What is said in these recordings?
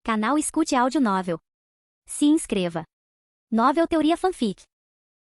Canal Escute Áudio Novel. Se inscreva. Novel Teoria Fanfic.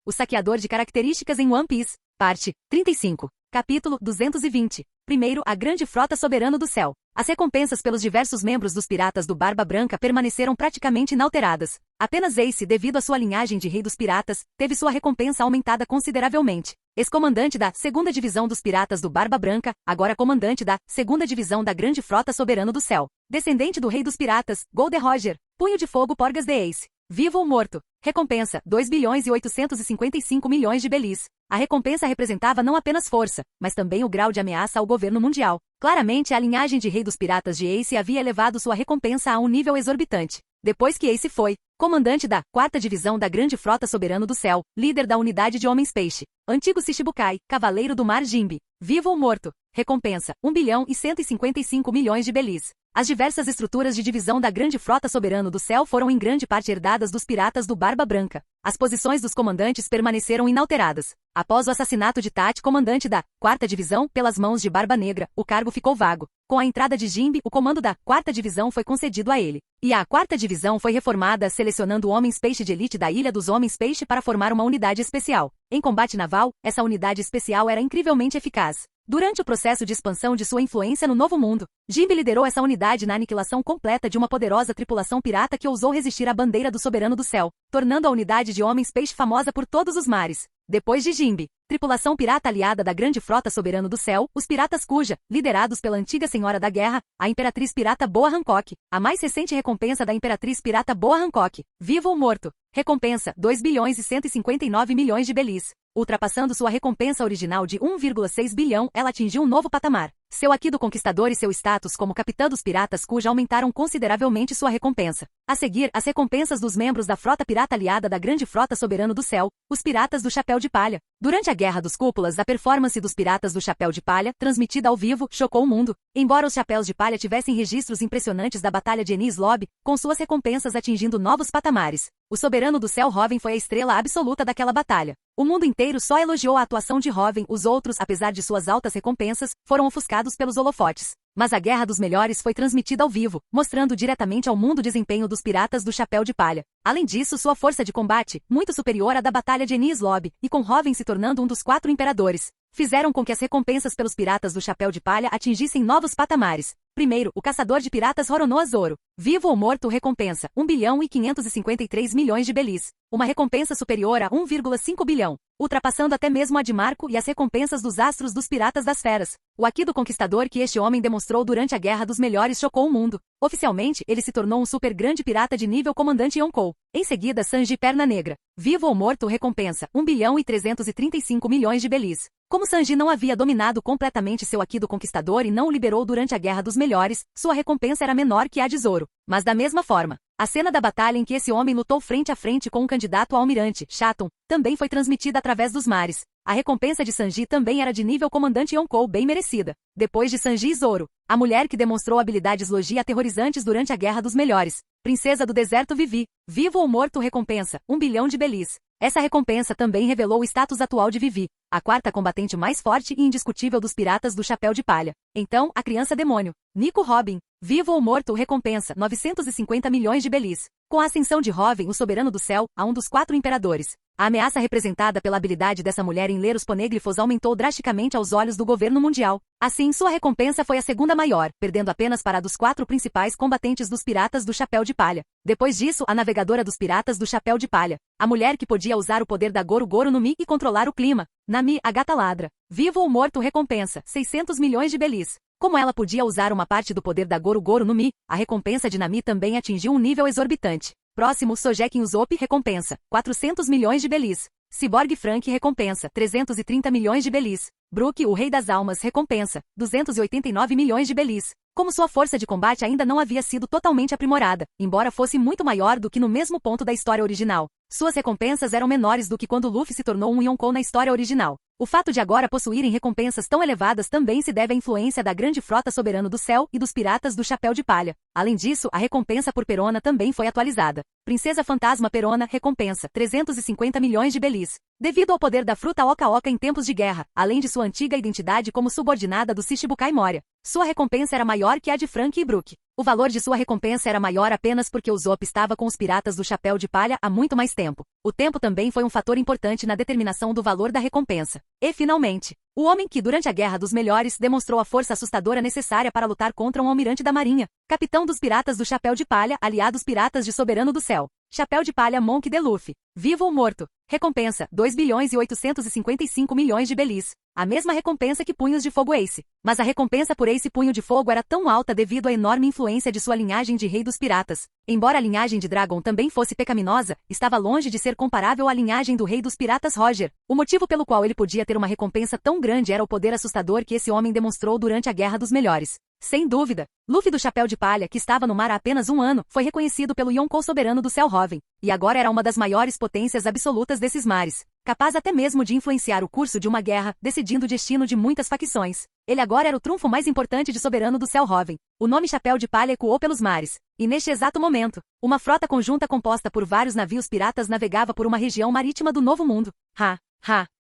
O saqueador de características em One Piece. Parte 35. Capítulo 220. Primeiro, a grande frota soberana do céu. As recompensas pelos diversos membros dos piratas do Barba Branca permaneceram praticamente inalteradas. Apenas Ace, devido à sua linhagem de rei dos piratas, teve sua recompensa aumentada consideravelmente. Ex-comandante da 2ª Divisão dos Piratas do Barba Branca, agora comandante da 2ª Divisão da Grande Frota Soberana do Céu. Descendente do Rei dos Piratas, Gold Roger. Punho de Fogo Porgas de Ace. Vivo ou morto. Recompensa, 2 bilhões e 855 milhões de belis. A recompensa representava não apenas força, mas também o grau de ameaça ao governo mundial. Claramente, a linhagem de Rei dos Piratas de Ace havia elevado sua recompensa a um nível exorbitante. Depois que Ace foi comandante da 4ª Divisão da Grande Frota Soberana do Céu, líder da unidade de Homens-Peixe, antigo Shichibukai, Cavaleiro do Mar Jinbe, vivo ou morto, recompensa, 1 bilhão e 155 milhões de belis. As diversas estruturas de divisão da Grande Frota Soberana do Céu foram em grande parte herdadas dos piratas do Barba Branca. As posições dos comandantes permaneceram inalteradas. Após o assassinato de Tati, comandante da 4ª Divisão, pelas mãos de Barba Negra, o cargo ficou vago. Com a entrada de Jinbe, o comando da 4ª Divisão foi concedido a ele. E a 4ª Divisão foi reformada, selecionando homens-peixe de elite da Ilha dos Homens-Peixe para formar uma unidade especial. Em combate naval, essa unidade especial era incrivelmente eficaz. Durante o processo de expansão de sua influência no Novo Mundo, Jinbe liderou essa unidade na aniquilação completa de uma poderosa tripulação pirata que ousou resistir à bandeira do Soberano do Céu, tornando a unidade de homens-peixe famosa por todos os mares. Depois de Jinbe, tripulação pirata aliada da Grande Frota Soberana do Céu, os piratas Kuja, liderados pela antiga Senhora da Guerra, a Imperatriz Pirata Boa Hancock, a mais recente recompensa da Imperatriz Pirata Boa Hancock, vivo ou morto, recompensa, 2 bilhões e 159 milhões de belis. Ultrapassando sua recompensa original de 1,6 bilhão, ela atingiu um novo patamar. Seu aqui do conquistador e seu status como capitã dos piratas Kuja aumentaram consideravelmente sua recompensa. A seguir, as recompensas dos membros da frota pirata aliada da Grande Frota Soberana do Céu, os Piratas do Chapéu de Palha. Durante a Guerra dos Cúpulas, a performance dos Piratas do Chapéu de Palha, transmitida ao vivo, chocou o mundo. Embora os Chapéus de Palha tivessem registros impressionantes da Batalha de Enies Lobby, com suas recompensas atingindo novos patamares, o Soberano do Céu Robin foi a estrela absoluta daquela batalha. O mundo inteiro só elogiou a atuação de Robin, os outros, apesar de suas altas recompensas, foram ofuscados pelos holofotes. Mas a Guerra dos Melhores foi transmitida ao vivo, mostrando diretamente ao mundo o desempenho dos Piratas do Chapéu de Palha. Além disso, sua força de combate, muito superior à da Batalha de Enies Lobby, e com Robin se tornando um dos 4 imperadores, fizeram com que as recompensas pelos Piratas do Chapéu de Palha atingissem novos patamares. Primeiro, o caçador de piratas Roronoa Zoro. Vivo ou morto, recompensa, 1 bilhão e 553 milhões de belis. Uma recompensa superior a 1,5 bilhão, ultrapassando até mesmo a de Marco e as recompensas dos astros dos Piratas das Feras. O aqui do conquistador que este homem demonstrou durante a Guerra dos Melhores chocou o mundo. Oficialmente, ele se tornou um super grande pirata de nível comandante Yonkou. Em seguida, Sanji Perna Negra. Vivo ou morto, recompensa, 1 bilhão e 335 milhões de belis. Como Sanji não havia dominado completamente seu aqui do conquistador e não o liberou durante a Guerra dos Melhores, sua recompensa era menor que a de Zoro. Mas da mesma forma, a cena da batalha em que esse homem lutou frente a frente com um candidato a almirante, Shaton, também foi transmitida através dos mares. A recompensa de Sanji também era de nível comandante Yonkou bem merecida. Depois de Sanji e Zoro, a mulher que demonstrou habilidades Logia aterrorizantes durante a Guerra dos Melhores, Princesa do Deserto Vivi, vivo ou morto, recompensa, 1 bilhão de belis. Essa recompensa também revelou o status atual de Vivi, a 4ª combatente mais forte e indiscutível dos Piratas do Chapéu de Palha. Então, a criança demônio, Nico Robin, vivo ou morto, recompensa, 950 milhões de belis. Com a ascensão de Robin, o Soberano do Céu, a um dos 4 imperadores, a ameaça representada pela habilidade dessa mulher em ler os ponêglifos aumentou drasticamente aos olhos do governo mundial. Assim, sua recompensa foi a segunda maior, perdendo apenas para a dos 4 principais combatentes dos Piratas do Chapéu de Palha. Depois disso, a navegadora dos Piratas do Chapéu de Palha, a mulher que podia usar o poder da Goro Goro no Mi e controlar o clima, Nami, a Gata Ladra. Vivo ou morto, recompensa, 600 milhões de belis. Como ela podia usar uma parte do poder da Goro Goro no Mi, a recompensa de Nami também atingiu um nível exorbitante. Próximo, Sogeking Usopp, recompensa, 400 milhões de belis. Cyborg Frank, recompensa, 330 milhões de belis. Brook, o Rei das Almas, recompensa, 289 milhões de belis. Como sua força de combate ainda não havia sido totalmente aprimorada, embora fosse muito maior do que no mesmo ponto da história original, suas recompensas eram menores do que quando Luffy se tornou um Yonkou na história original. O fato de agora possuírem recompensas tão elevadas também se deve à influência da Grande Frota Soberana do Céu e dos Piratas do Chapéu de Palha. Além disso, a recompensa por Perona também foi atualizada. Princesa Fantasma Perona, recompensa, 350 milhões de belis. Devido ao poder da fruta Oca Oca em tempos de guerra, além de sua antiga identidade como subordinada do Shichibukai Moria, Sua recompensa era maior que a de Frank e Brooke. O valor de sua recompensa era maior apenas porque o Usopp estava com os piratas do Chapéu de Palha há muito mais tempo. O tempo também foi um fator importante na determinação do valor da recompensa. E, finalmente, o homem que, durante a Guerra dos Melhores, demonstrou a força assustadora necessária para lutar contra um almirante da Marinha, capitão dos piratas do Chapéu de Palha, aliados piratas de Soberano do Céu. Chapéu de Palha Monk D. Luffy. Vivo ou morto. Recompensa, 2 bilhões e 855 milhões de belis. A mesma recompensa que Punhos de Fogo Ace. Mas a recompensa por Ace Punho de Fogo era tão alta devido à enorme influência de sua linhagem de Rei dos Piratas. Embora a linhagem de Dragon também fosse pecaminosa, estava longe de ser comparável à linhagem do Rei dos Piratas Roger. O motivo pelo qual ele podia ter uma recompensa tão grande era o poder assustador que esse homem demonstrou durante a Guerra dos Melhores. Sem dúvida, Luffy do Chapéu de Palha, que estava no mar há apenas um ano, foi reconhecido pelo Yonkou Soberano do Céu Hoven, e agora era uma das maiores potências absolutas desses mares, capaz até mesmo de influenciar o curso de uma guerra, decidindo o destino de muitas facções. Ele agora era o trunfo mais importante de Soberano do Céu Hoven. O nome Chapéu de Palha ecoou pelos mares, e neste exato momento, uma frota conjunta composta por vários navios piratas navegava por uma região marítima do Novo Mundo.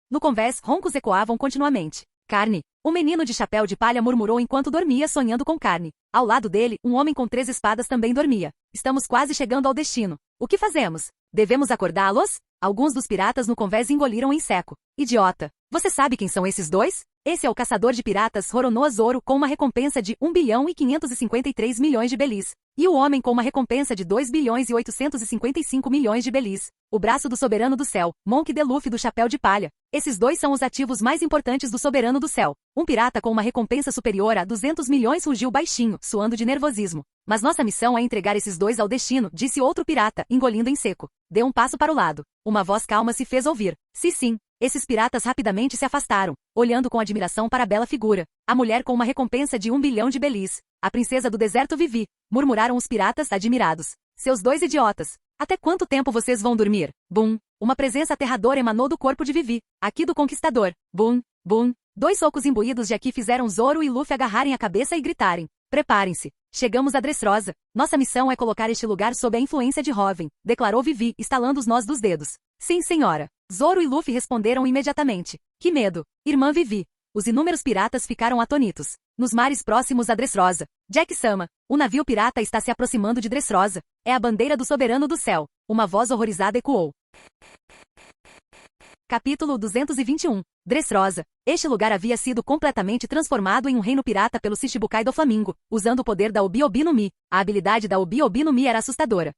No convés, roncos ecoavam continuamente. Carne. O menino de chapéu de palha murmurou enquanto dormia sonhando com carne. Ao lado dele, um homem com 3 espadas também dormia. Estamos quase chegando ao destino. O que fazemos? Devemos acordá-los? Alguns dos piratas no convés engoliram em seco. Idiota. Você sabe quem são esses dois? Esse é o caçador de piratas Roronoa Zoro com uma recompensa de 1 bilhão e 553 milhões de belis. E o homem com uma recompensa de 2 bilhões e 855 milhões de belis. O braço do Soberano do Céu, Monk D. Luffy do Chapéu de Palha. Esses dois são os ativos mais importantes do Soberano do Céu. Um pirata com uma recompensa superior a 200 milhões rugiu baixinho, suando de nervosismo. Mas nossa missão é entregar esses dois ao destino, disse outro pirata, engolindo em seco. Deu um passo para o lado. Uma voz calma se fez ouvir. Sim. Esses piratas rapidamente se afastaram, olhando com admiração para a bela figura. A mulher com uma recompensa de 1 bilhão de belis. A princesa do deserto Vivi, murmuraram os piratas admirados. Seus dois idiotas. Até quanto tempo vocês vão dormir? Bum. Uma presença aterradora emanou do corpo de Vivi. Aqui do conquistador. Bum. 2 socos imbuídos de aqui fizeram Zoro e Luffy agarrarem a cabeça e gritarem. Preparem-se. Chegamos a Dressrosa. Nossa missão é colocar este lugar sob a influência de Hoven, declarou Vivi, estalando os nós dos dedos. Sim, senhora. Zoro e Luffy responderam imediatamente. Que medo. Irmã Vivi. Os inúmeros piratas ficaram atônitos. Nos mares próximos a Dressrosa. Jack-sama. O navio pirata está se aproximando de Dressrosa. É a bandeira do Soberano do Céu. Uma voz horrorizada ecoou. Capítulo 221. Dressrosa. Este lugar havia sido completamente transformado em um reino pirata pelo Shichibukai do Flamingo, usando o poder da Obi-Obi no Mi. A habilidade da Obi-Obi no Mi era assustadora.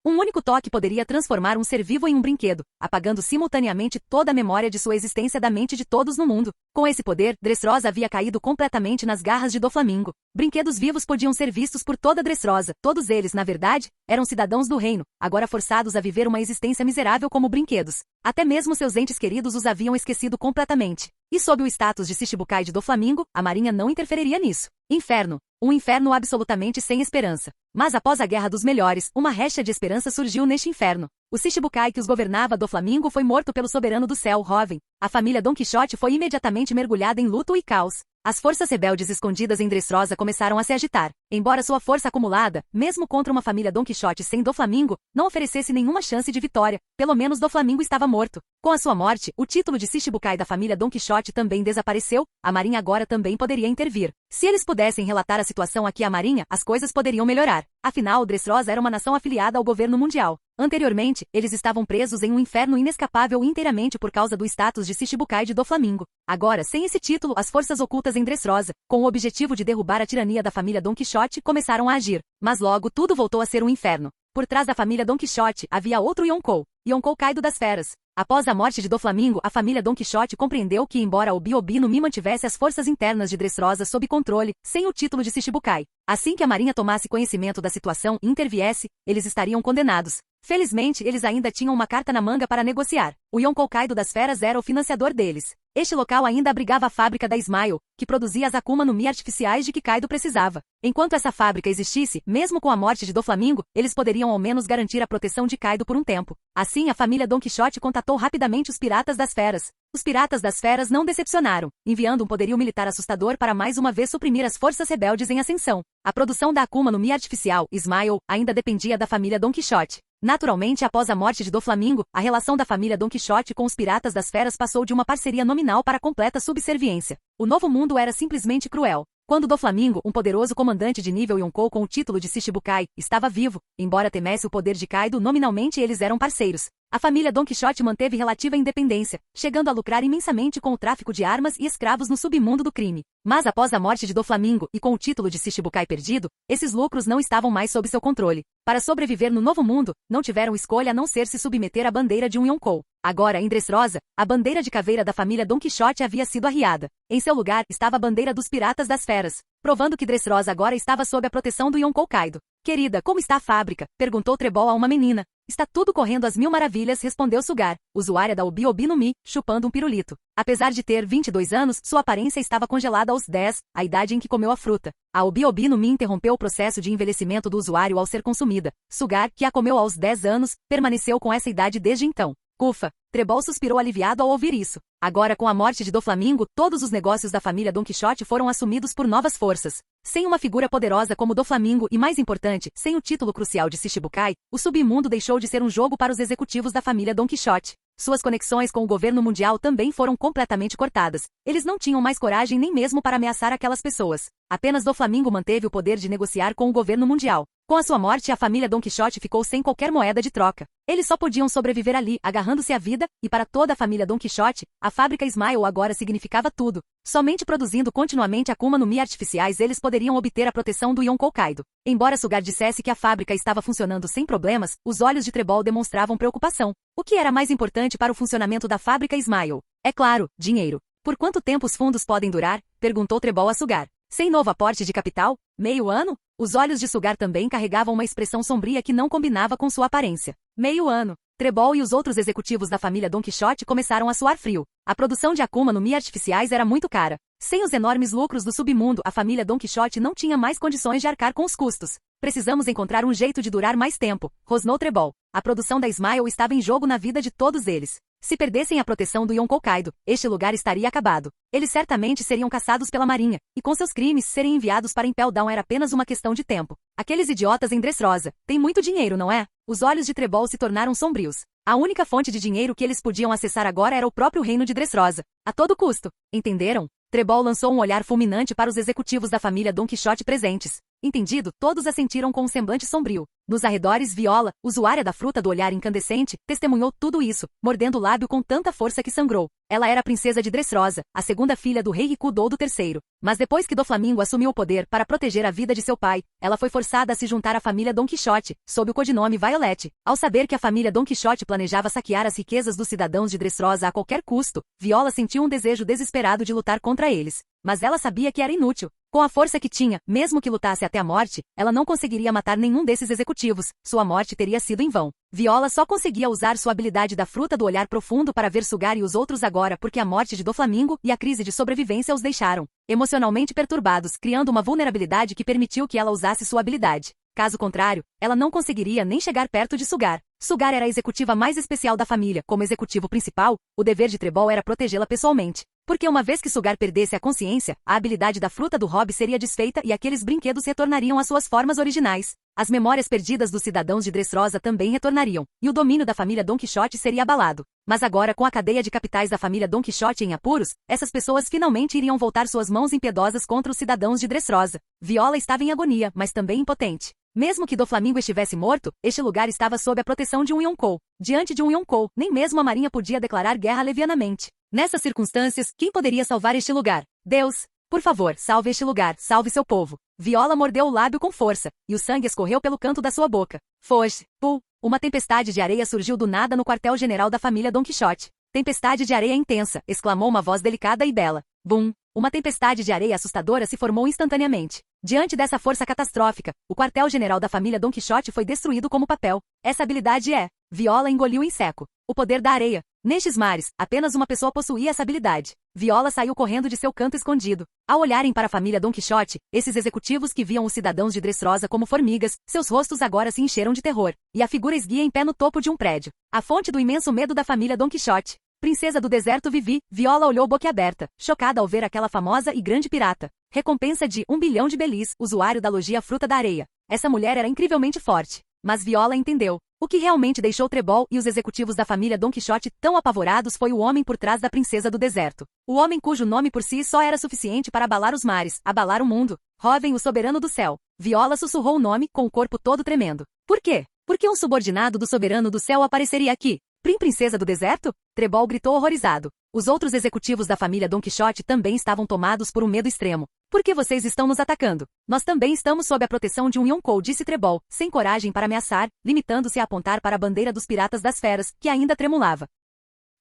Um único toque poderia transformar um ser vivo em um brinquedo, apagando simultaneamente toda a memória de sua existência da mente de todos no mundo. Com esse poder, Dressrosa havia caído completamente nas garras de Doflamingo. Brinquedos vivos podiam ser vistos por toda Dressrosa. Todos eles, na verdade, eram cidadãos do reino, agora forçados a viver uma existência miserável como brinquedos. Até mesmo seus entes queridos os haviam esquecido completamente. E sob o status de Shichibukai de Doflamingo, a marinha não interferiria nisso. Inferno. Um inferno absolutamente sem esperança. Mas após a Guerra dos Melhores, uma recha de esperança surgiu neste inferno. O Shichibukai que os governava Doflamingo foi morto pelo Soberano do Céu, Hoven. A família Don Quixote foi imediatamente mergulhada em luto e caos. As forças rebeldes escondidas em Dressrosa começaram a se agitar. Embora sua força acumulada, mesmo contra uma família Don Quixote sem Doflamingo, não oferecesse nenhuma chance de vitória, pelo menos Doflamingo estava morto. Com a sua morte, o título de Shichibukai da família Don Quixote também desapareceu, a marinha agora também poderia intervir. Se eles pudessem relatar a situação aqui à marinha, as coisas poderiam melhorar. Afinal, Dressrosa era uma nação afiliada ao governo mundial. Anteriormente, eles estavam presos em um inferno inescapável inteiramente por causa do status de Shichibukai de Doflamingo. Agora, sem esse título, as forças ocultas em Dressrosa, com o objetivo de derrubar a tirania da família Don Quixote, começaram a agir. Mas logo tudo voltou a ser um inferno. Por trás da família Don Quixote, havia outro Yonkou, Yonkou Kaido das Feras. Após a morte de Doflamingo, a família Don Quixote compreendeu que, embora Obi-Obi no Mi mantivesse as forças internas de Dressrosa sob controle, sem o título de Shichibukai, assim que a marinha tomasse conhecimento da situação e interviesse, eles estariam condenados. Felizmente, eles ainda tinham uma carta na manga para negociar. O Yonkou Kaido das Feras era o financiador deles. Este local ainda abrigava a fábrica da Smile, que produzia as Akuma no Mi artificiais de que Kaido precisava. Enquanto essa fábrica existisse, mesmo com a morte de Doflamingo, eles poderiam ao menos garantir a proteção de Kaido por um tempo. Assim, a família Don Quixote contatou rapidamente os Piratas das Feras. Os Piratas das Feras não decepcionaram, enviando um poderio militar assustador para mais uma vez suprimir as forças rebeldes em ascensão. A produção da Akuma no Mi artificial, Smile, ainda dependia da família Don Quixote. Naturalmente, após a morte de Doflamingo, a relação da família Don Quixote com os Piratas das Feras passou de uma parceria nominal para completa subserviência. O novo mundo era simplesmente cruel. Quando Doflamingo, um poderoso comandante de nível Yonkou com o título de Shichibukai, estava vivo, embora temesse o poder de Kaido, nominalmente eles eram parceiros. A família Don Quixote manteve relativa independência, chegando a lucrar imensamente com o tráfico de armas e escravos no submundo do crime. Mas após a morte de Doflamingo e com o título de Shichibukai perdido, esses lucros não estavam mais sob seu controle. Para sobreviver no novo mundo, não tiveram escolha a não ser se submeter à bandeira de um Yonkou. Agora, em Dressrosa, a bandeira de caveira da família Don Quixote havia sido arriada. Em seu lugar estava a bandeira dos Piratas das Feras, provando que Dressrosa agora estava sob a proteção do Yonkou Kaido. Querida, como está a fábrica? Perguntou Trebol a uma menina. Está tudo correndo às mil maravilhas, respondeu Sugar, usuária da Obi-Obi no Mi, chupando um pirulito. Apesar de ter 22 anos, sua aparência estava congelada aos 10, a idade em que comeu a fruta. A Obi-Obi no Mi interrompeu o processo de envelhecimento do usuário ao ser consumida. Sugar, que a comeu aos 10 anos, permaneceu com essa idade desde então. Ufa! Trebol suspirou aliviado ao ouvir isso. Agora, com a morte de Doflamingo, todos os negócios da família Don Quixote foram assumidos por novas forças. Sem uma figura poderosa como Doflamingo e, mais importante, sem o título crucial de Shichibukai, o submundo deixou de ser um jogo para os executivos da família Don Quixote. Suas conexões com o governo mundial também foram completamente cortadas. Eles não tinham mais coragem nem mesmo para ameaçar aquelas pessoas. Apenas Doflamingo manteve o poder de negociar com o governo mundial. Com a sua morte, a família Don Quixote ficou sem qualquer moeda de troca. Eles só podiam sobreviver ali, agarrando-se à vida, e para toda a família Don Quixote, a fábrica Smile agora significava tudo. Somente produzindo continuamente Akuma no Mi artificiais eles poderiam obter a proteção do Yonkou Kaido. Embora Sugar dissesse que a fábrica estava funcionando sem problemas, os olhos de Trebol demonstravam preocupação. O que era mais importante para o funcionamento da fábrica Smile? É claro, dinheiro. Por quanto tempo os fundos podem durar? Perguntou Trebol a Sugar. Sem novo aporte de capital? Meio ano? Os olhos de Sugar também carregavam uma expressão sombria que não combinava com sua aparência. Meio ano. Trebol e os outros executivos da família Don Quixote começaram a suar frio. A produção de Akuma no Mi artificiais era muito cara. Sem os enormes lucros do submundo, a família Don Quixote não tinha mais condições de arcar com os custos. Precisamos encontrar um jeito de durar mais tempo, rosnou Trebol. A produção da Smile estava em jogo na vida de todos eles. Se perdessem a proteção do Yonkou Kaido, este lugar estaria acabado. Eles certamente seriam caçados pela marinha, e com seus crimes serem enviados para Impel Down era apenas uma questão de tempo. Aqueles idiotas em Dressrosa têm muito dinheiro, não é? Os olhos de Trebol se tornaram sombrios. A única fonte de dinheiro que eles podiam acessar agora era o próprio reino de Dressrosa. A todo custo. Entenderam? Trebol lançou um olhar fulminante para os executivos da família Don Quixote presentes. Entendido, todos assentiram com um semblante sombrio. Nos arredores, Viola, usuária da fruta do olhar incandescente, testemunhou tudo isso, mordendo o lábio com tanta força que sangrou. Ela era a princesa de Dressrosa, a segunda filha do rei Rikudo III. Mas depois que Doflamingo assumiu o poder para proteger a vida de seu pai, ela foi forçada a se juntar à família Don Quixote, sob o codinome Violet. Ao saber que a família Don Quixote planejava saquear as riquezas dos cidadãos de Dressrosa a qualquer custo, Viola sentiu um desejo desesperado de lutar contra eles. Mas ela sabia que era inútil. Com a força que tinha, mesmo que lutasse até a morte, ela não conseguiria matar nenhum desses executivos. Sua morte teria sido em vão. Viola só conseguia usar sua habilidade da fruta do olhar profundo para ver Sugar e os outros agora porque a morte de Doflamingo e a crise de sobrevivência os deixaram emocionalmente perturbados, criando uma vulnerabilidade que permitiu que ela usasse sua habilidade. Caso contrário, ela não conseguiria nem chegar perto de Sugar. Sugar era a executiva mais especial da família. Como executivo principal, o dever de Trebol era protegê-la pessoalmente. Porque uma vez que Sugar perdesse a consciência, a habilidade da fruta do Hobby seria desfeita e aqueles brinquedos retornariam às suas formas originais. As memórias perdidas dos cidadãos de Dressrosa também retornariam, e o domínio da família Don Quixote seria abalado. Mas agora, com a cadeia de capitais da família Don Quixote em apuros, essas pessoas finalmente iriam voltar suas mãos impiedosas contra os cidadãos de Dressrosa. Viola estava em agonia, mas também impotente. Mesmo que Doflamingo estivesse morto, este lugar estava sob a proteção de um Yonkou. Diante de um Yonkou, nem mesmo a marinha podia declarar guerra levianamente. Nessas circunstâncias, quem poderia salvar este lugar? Deus! Por favor, salve este lugar, salve seu povo. Viola mordeu o lábio com força, e o sangue escorreu pelo canto da sua boca. Foge, Pul! Uma tempestade de areia surgiu do nada no quartel-general da família Don Quixote. Tempestade de areia intensa, exclamou uma voz delicada e bela. Bum! Uma tempestade de areia assustadora se formou instantaneamente. Diante dessa força catastrófica, o quartel-general da família Don Quixote foi destruído como papel. Essa habilidade é... Viola engoliu em seco. O poder da areia. Nestes mares, apenas uma pessoa possuía essa habilidade. Viola saiu correndo de seu canto escondido. Ao olharem para a família Don Quixote, esses executivos que viam os cidadãos de Dressrosa como formigas, seus rostos agora se encheram de terror. E a figura esguia em pé no topo de um prédio. A fonte do imenso medo da família Don Quixote. Princesa do deserto Vivi, Viola olhou boquiaberta, chocada ao ver aquela famosa e grande pirata. Recompensa de 1 bilhão de belis, usuário da logia Fruta da Areia. Essa mulher era incrivelmente forte. Mas Viola entendeu. O que realmente deixou Trebol e os executivos da família Don Quixote tão apavorados foi o homem por trás da princesa do deserto. O homem cujo nome por si só era suficiente para abalar os mares, abalar o mundo. Hoven, o soberano do céu. Viola sussurrou o nome, com o corpo todo tremendo. Por quê? Por que um subordinado do soberano do céu apareceria aqui? Princesa do deserto? Trebol gritou horrorizado. Os outros executivos da família Don Quixote também estavam tomados por um medo extremo. Por que vocês estão nos atacando? Nós também estamos sob a proteção de um Yonkou, disse Trebol, sem coragem para ameaçar, limitando-se a apontar para a bandeira dos piratas das feras, que ainda tremulava.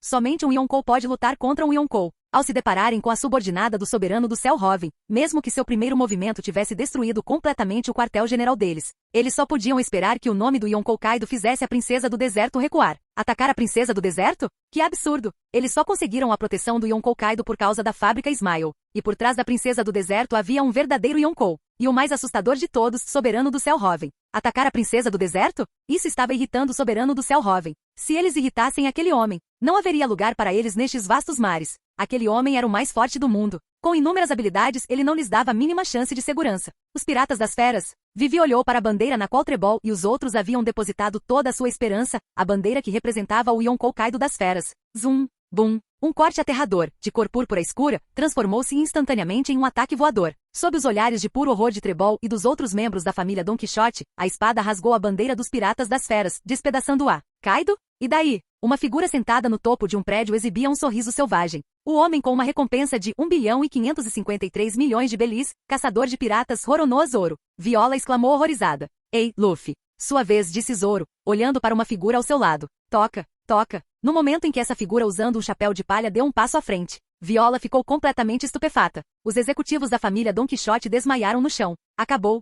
Somente um Yonkou pode lutar contra um Yonkou. Ao se depararem com a subordinada do soberano do céu Hoven, mesmo que seu primeiro movimento tivesse destruído completamente o quartel-general deles, eles só podiam esperar que o nome do Yonkou Kaido fizesse a princesa do deserto recuar. Atacar a princesa do deserto? Que absurdo! Eles só conseguiram a proteção do Yonkou Kaido por causa da fábrica Smile. E por trás da princesa do deserto havia um verdadeiro Yonkou. E o mais assustador de todos, soberano do céu Hoven. Atacar a princesa do deserto? Isso estava irritando o soberano do céu Hoven. Se eles irritassem aquele homem, não haveria lugar para eles nestes vastos mares. Aquele homem era o mais forte do mundo. Com inúmeras habilidades, ele não lhes dava a mínima chance de segurança. Os piratas das feras. Vivi olhou para a bandeira na qual Trebol e os outros haviam depositado toda a sua esperança, a bandeira que representava o Yonkou Kaido das feras. Zum, bum. Um corte aterrador, de cor púrpura escura, transformou-se instantaneamente em um ataque voador. Sob os olhares de puro horror de Trebol e dos outros membros da família Don Quixote, a espada rasgou a bandeira dos piratas das feras, despedaçando-a. Kaido? E daí? Uma figura sentada no topo de um prédio exibia um sorriso selvagem. O homem com uma recompensa de 1.553 milhões de belis, caçador de piratas Roronoa Zoro. Viola exclamou horrorizada. Ei, Luffy. Sua vez, disse Zoro, olhando para uma figura ao seu lado. Toca, toca. No momento em que essa figura usando um chapéu de palha deu um passo à frente, Viola ficou completamente estupefata. Os executivos da família Don Quixote desmaiaram no chão. Acabou.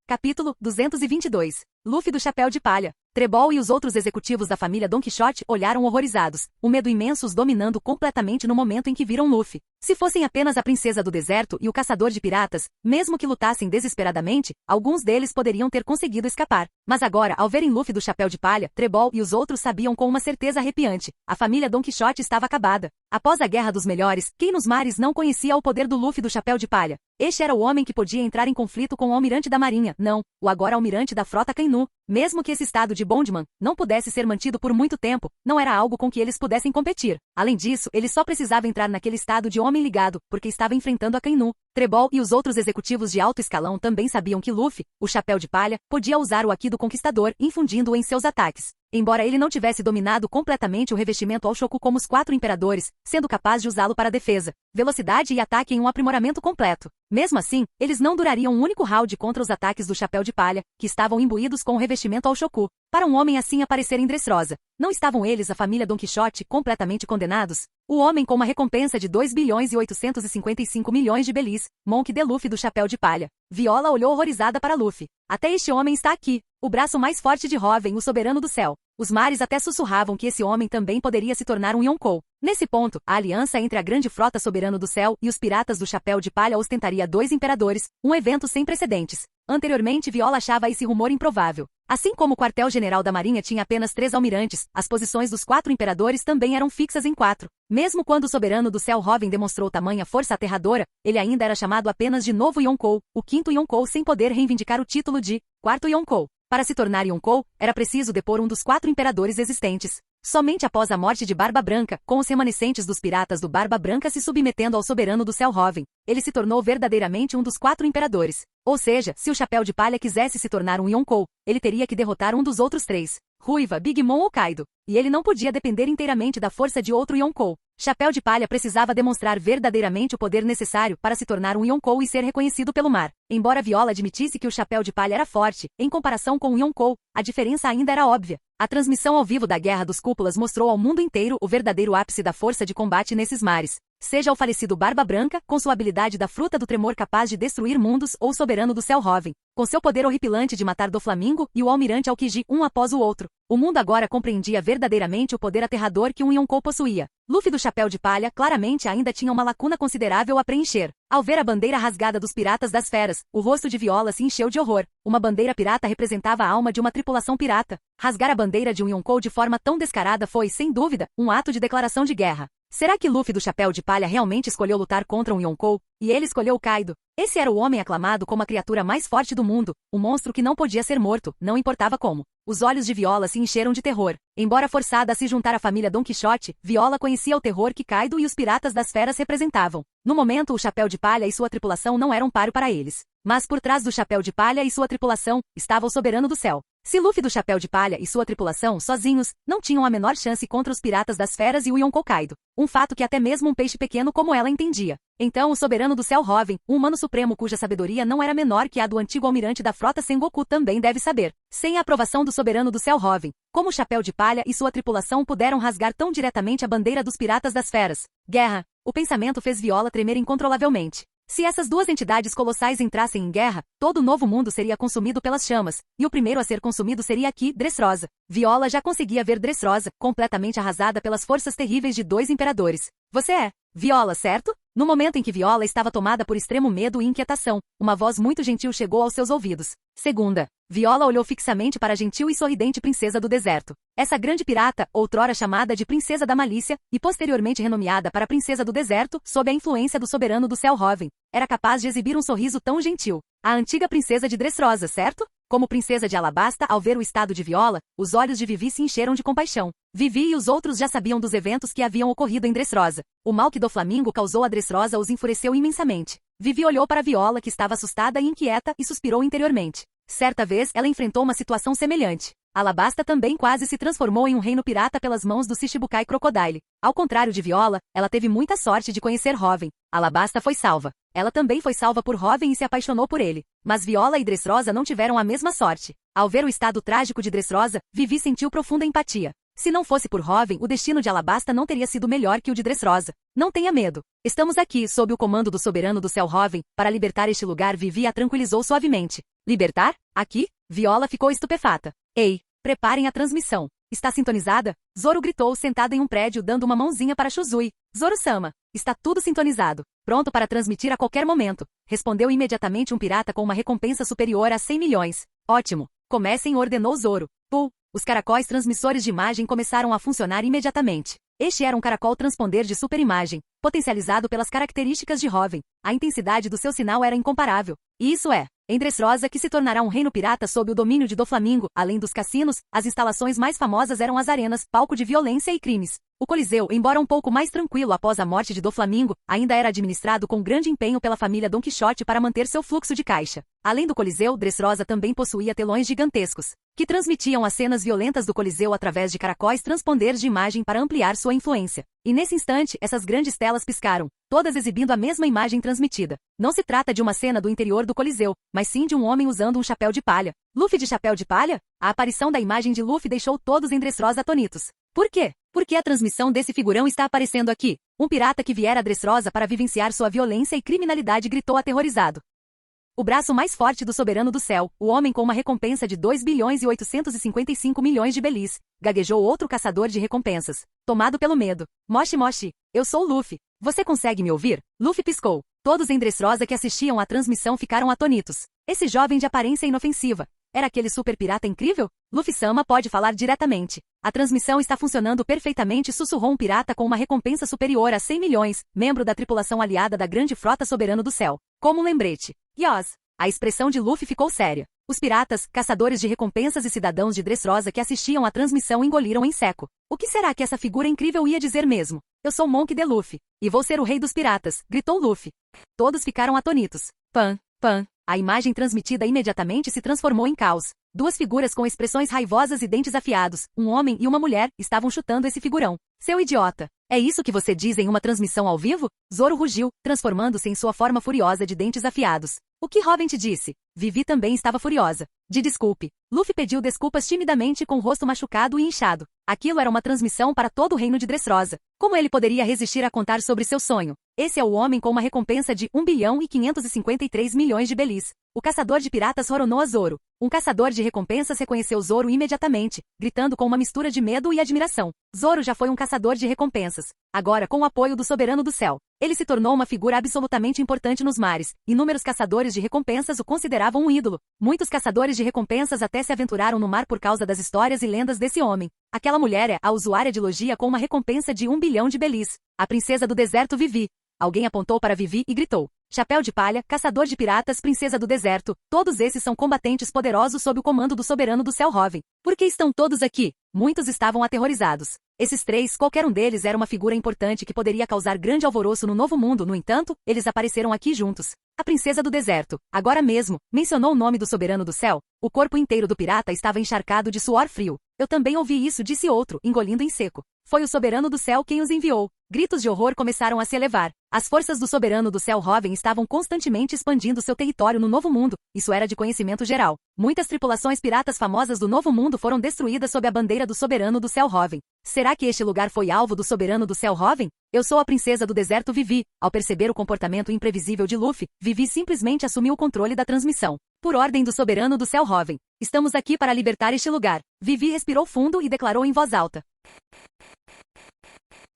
Capítulo 222. Luffy do chapéu de palha. Trebol e os outros executivos da família Don Quixote olharam horrorizados, o medo imenso os dominando completamente no momento em que viram Luffy. Se fossem apenas a princesa do deserto e o caçador de piratas, mesmo que lutassem desesperadamente, alguns deles poderiam ter conseguido escapar. Mas agora, ao verem Luffy do chapéu de palha, Trebol e os outros sabiam com uma certeza arrepiante. A família Don Quixote estava acabada. Após a Guerra dos Melhores, quem nos mares não conhecia o poder do Luffy do chapéu de palha? Este era o homem que podia entrar em conflito com o almirante da marinha, não, o agora almirante da frota Kainu. Mesmo que esse estado de Bondman não pudesse ser mantido por muito tempo, não era algo com que eles pudessem competir. Além disso, ele só precisava entrar naquele estado de homem ligado, porque estava enfrentando a Kainu. Trebol e os outros executivos de alto escalão também sabiam que Luffy, o chapéu de palha, podia usar o Haki do Conquistador, infundindo-o em seus ataques. Embora ele não tivesse dominado completamente o revestimento ao Shoku como os 4 imperadores, sendo capaz de usá-lo para defesa, velocidade e ataque em um aprimoramento completo. Mesmo assim, eles não durariam um único round contra os ataques do chapéu de palha, que estavam imbuídos com o revestimento ao Shoku. Para um homem assim aparecer em Dressrosa, não estavam eles, a família Don Quixote, completamente condenados? O homem com uma recompensa de 2.855 milhões de belis, Monk D. Luffy do chapéu de palha. Viola olhou horrorizada para Luffy. Até este homem está aqui, o braço mais forte de Hoven, o soberano do céu. Os mares até sussurravam que esse homem também poderia se tornar um Yonkou. Nesse ponto, a aliança entre a grande frota soberano do céu e os piratas do chapéu de palha ostentaria 2 imperadores, um evento sem precedentes. Anteriormente, Viola achava esse rumor improvável. Assim como o quartel-general da marinha tinha apenas 3 almirantes, as posições dos 4 imperadores também eram fixas em 4. Mesmo quando o soberano do céu Hoven demonstrou tamanha força aterradora, ele ainda era chamado apenas de novo Yonkou, o 5º Yonkou sem poder reivindicar o título de 4º Yonkou. Para se tornar Yonkou, era preciso depor um dos 4 imperadores existentes. Somente após a morte de Barba Branca, com os remanescentes dos piratas do Barba Branca se submetendo ao soberano do céu Hoven, ele se tornou verdadeiramente um dos 4 imperadores. Ou seja, se o chapéu de palha quisesse se tornar um Yonkou, ele teria que derrotar um dos outros 3. Ruiva, Big Mom ou Kaido. E ele não podia depender inteiramente da força de outro Yonkou. Chapéu de Palha precisava demonstrar verdadeiramente o poder necessário para se tornar um Yonkou e ser reconhecido pelo mar. Embora Viola admitisse que o Chapéu de Palha era forte, em comparação com o Yonkou, a diferença ainda era óbvia. A transmissão ao vivo da Guerra dos Cúpulas mostrou ao mundo inteiro o verdadeiro ápice da força de combate nesses mares. Seja o falecido Barba Branca, com sua habilidade da fruta do tremor capaz de destruir mundos, ou o soberano do céu Hoven, com seu poder horripilante de matar Doflamingo e o almirante Aokiji um após o outro. O mundo agora compreendia verdadeiramente o poder aterrador que um Yonkou possuía. Luffy do chapéu de palha claramente ainda tinha uma lacuna considerável a preencher. Ao ver a bandeira rasgada dos piratas das feras, o rosto de Viola se encheu de horror. Uma bandeira pirata representava a alma de uma tripulação pirata. Rasgar a bandeira de um Yonkou de forma tão descarada foi, sem dúvida, um ato de declaração de guerra. Será que Luffy do Chapéu de Palha realmente escolheu lutar contra um Yonkou, e ele escolheu o Kaido? Esse era o homem aclamado como a criatura mais forte do mundo, um monstro que não podia ser morto, não importava como. Os olhos de Viola se encheram de terror. Embora forçada a se juntar à família Don Quixote, Viola conhecia o terror que Kaido e os piratas das feras representavam. No momento, o Chapéu de Palha e sua tripulação não eram páreo para eles. Mas por trás do Chapéu de Palha e sua tripulação, estava o Soberano do Céu. Se Luffy do Chapéu de Palha e sua tripulação, sozinhos, não tinham a menor chance contra os piratas das feras e o Yonkou Kaido. Um fato que até mesmo um peixe pequeno como ela entendia. Então o Soberano do Céu Robin, um humano supremo cuja sabedoria não era menor que a do antigo almirante da frota Sengoku também deve saber. Sem a aprovação do Soberano do Céu Robin, como o Chapéu de Palha e sua tripulação puderam rasgar tão diretamente a bandeira dos piratas das feras? Guerra. O pensamento fez Viola tremer incontrolavelmente. Se essas duas entidades colossais entrassem em guerra, todo o novo mundo seria consumido pelas chamas, e o primeiro a ser consumido seria aqui, Dressrosa. Viola já conseguia ver Dressrosa, completamente arrasada pelas forças terríveis de dois imperadores. Você é Viola, certo? No momento em que Viola estava tomada por extremo medo e inquietação, uma voz muito gentil chegou aos seus ouvidos. Segunda. Viola olhou fixamente para a gentil e sorridente princesa do deserto. Essa grande pirata, outrora chamada de Princesa da Malícia, e posteriormente renomeada para Princesa do Deserto, sob a influência do Soberano do Céu Robin, era capaz de exibir um sorriso tão gentil. A antiga princesa de Dressrosa, certo? Como princesa de Alabasta, ao ver o estado de Viola, os olhos de Vivi se encheram de compaixão. Vivi e os outros já sabiam dos eventos que haviam ocorrido em Dressrosa. O mal que Doflamingo causou a Dressrosa os enfureceu imensamente. Vivi olhou para Viola, que estava assustada e inquieta, e suspirou interiormente. Certa vez, ela enfrentou uma situação semelhante. Alabasta também quase se transformou em um reino pirata pelas mãos do Shichibukai Crocodile. Ao contrário de Viola, ela teve muita sorte de conhecer Robin. Alabasta foi salva. Ela também foi salva por Robin e se apaixonou por ele. Mas Viola e Dressrosa não tiveram a mesma sorte. Ao ver o estado trágico de Dressrosa, Vivi sentiu profunda empatia. Se não fosse por Robin, o destino de Alabasta não teria sido melhor que o de Dressrosa. Não tenha medo. Estamos aqui, sob o comando do Soberano do Céu Robin, para libertar este lugar. Vivi a tranquilizou suavemente. Libertar? Aqui? Viola ficou estupefata. Ei, preparem a transmissão. Está sintonizada? Zoro gritou sentado em um prédio dando uma mãozinha para Shuzui. Zoro-sama, está tudo sintonizado. Pronto para transmitir a qualquer momento. Respondeu imediatamente um pirata com uma recompensa superior a 100 milhões. Ótimo. Comecem, ordenou Zoro. Pull. Os caracóis transmissores de imagem começaram a funcionar imediatamente. Este era um caracol transponder de superimagem, potencializado pelas características de Robin. A intensidade do seu sinal era incomparável. E isso é, em Dressrosa, que se tornará um reino pirata sob o domínio de Doflamingo, além dos cassinos, as instalações mais famosas eram as arenas, palco de violência e crimes. O Coliseu, embora um pouco mais tranquilo após a morte de Doflamingo, ainda era administrado com grande empenho pela família Don Quixote para manter seu fluxo de caixa. Além do Coliseu, Dressrosa também possuía telões gigantescos, que transmitiam as cenas violentas do Coliseu através de caracóis transponder de imagem para ampliar sua influência. E nesse instante, essas grandes telas piscaram, todas exibindo a mesma imagem transmitida. Não se trata de uma cena do interior do Coliseu, mas sim de um homem usando um chapéu de palha. Luffy de chapéu de palha? A aparição da imagem de Luffy deixou todos em Dressrosa atônitos. Por quê? Porque a transmissão desse figurão está aparecendo aqui. Um pirata que viera a Dressrosa para vivenciar sua violência e criminalidade gritou aterrorizado. O braço mais forte do Soberano do Céu, o homem com uma recompensa de 2 bilhões e 855 milhões de belis, gaguejou outro caçador de recompensas, tomado pelo medo. Moshi Moshi, eu sou Luffy. Você consegue me ouvir? Luffy piscou. Todos em Dressrosa que assistiam à transmissão ficaram atônitos. Esse jovem de aparência inofensiva, era aquele super pirata incrível? Luffy-sama pode falar diretamente. A transmissão está funcionando perfeitamente, sussurrou um pirata com uma recompensa superior a 100 milhões, membro da tripulação aliada da grande frota Soberano do Céu. Como um lembrete. Yos. A expressão de Luffy ficou séria. Os piratas, caçadores de recompensas e cidadãos de Dressrosa que assistiam à transmissão engoliram em seco. O que será que essa figura incrível ia dizer mesmo? Eu sou Monk D. Luffy. E vou ser o rei dos piratas, gritou Luffy. Todos ficaram atônitos. Pan, pan. A imagem transmitida imediatamente se transformou em caos. Duas figuras com expressões raivosas e dentes afiados, um homem e uma mulher, estavam chutando esse figurão. Seu idiota! É isso que você diz em uma transmissão ao vivo? Zoro rugiu, transformando-se em sua forma furiosa de dentes afiados. O que Robin te disse? Vivi também estava furiosa. De desculpe. Luffy pediu desculpas timidamente com o rosto machucado e inchado. Aquilo era uma transmissão para todo o reino de Dressrosa. Como ele poderia resistir a contar sobre seu sonho? Esse é o homem com uma recompensa de 1 bilhão e 553 milhões de belis. O caçador de piratas roronou a Zoro. Um caçador de recompensas reconheceu Zoro imediatamente, gritando com uma mistura de medo e admiração. Zoro já foi um caçador de recompensas. agora com o apoio do Soberano do Céu. Ele se tornou uma figura absolutamente importante nos mares. Inúmeros caçadores de recompensas o consideravam um ídolo. Muitos caçadores de recompensas até se aventuraram no mar por causa das histórias e lendas desse homem. Aquela mulher é a usuária de logia com uma recompensa de 1 bilhão de belis. A princesa do deserto Vivi. Alguém apontou para Vivi e gritou. Chapéu de Palha, caçador de piratas, princesa do deserto, todos esses são combatentes poderosos sob o comando do Soberano do Céu Hoven. Por que estão todos aqui? Muitos estavam aterrorizados. Esses três, qualquer um deles era uma figura importante que poderia causar grande alvoroço no Novo Mundo, no entanto, eles apareceram aqui juntos. A princesa do deserto, agora mesmo, mencionou o nome do Soberano do Céu. O corpo inteiro do pirata estava encharcado de suor frio. Eu também ouvi isso, disse outro, engolindo em seco. Foi o Soberano do Céu quem os enviou. Gritos de horror começaram a se elevar. As forças do Soberano do Céu Hoven estavam constantemente expandindo seu território no Novo Mundo. Isso era de conhecimento geral. Muitas tripulações piratas famosas do Novo Mundo foram destruídas sob a bandeira do Soberano do Céu Hoven. Será que este lugar foi alvo do Soberano do Céu Hoven? Eu sou a princesa do deserto Vivi. Ao perceber o comportamento imprevisível de Luffy, Vivi simplesmente assumiu o controle da transmissão. Por ordem do Soberano do Céu Hoven. Estamos aqui para libertar este lugar. Vivi respirou fundo e declarou em voz alta.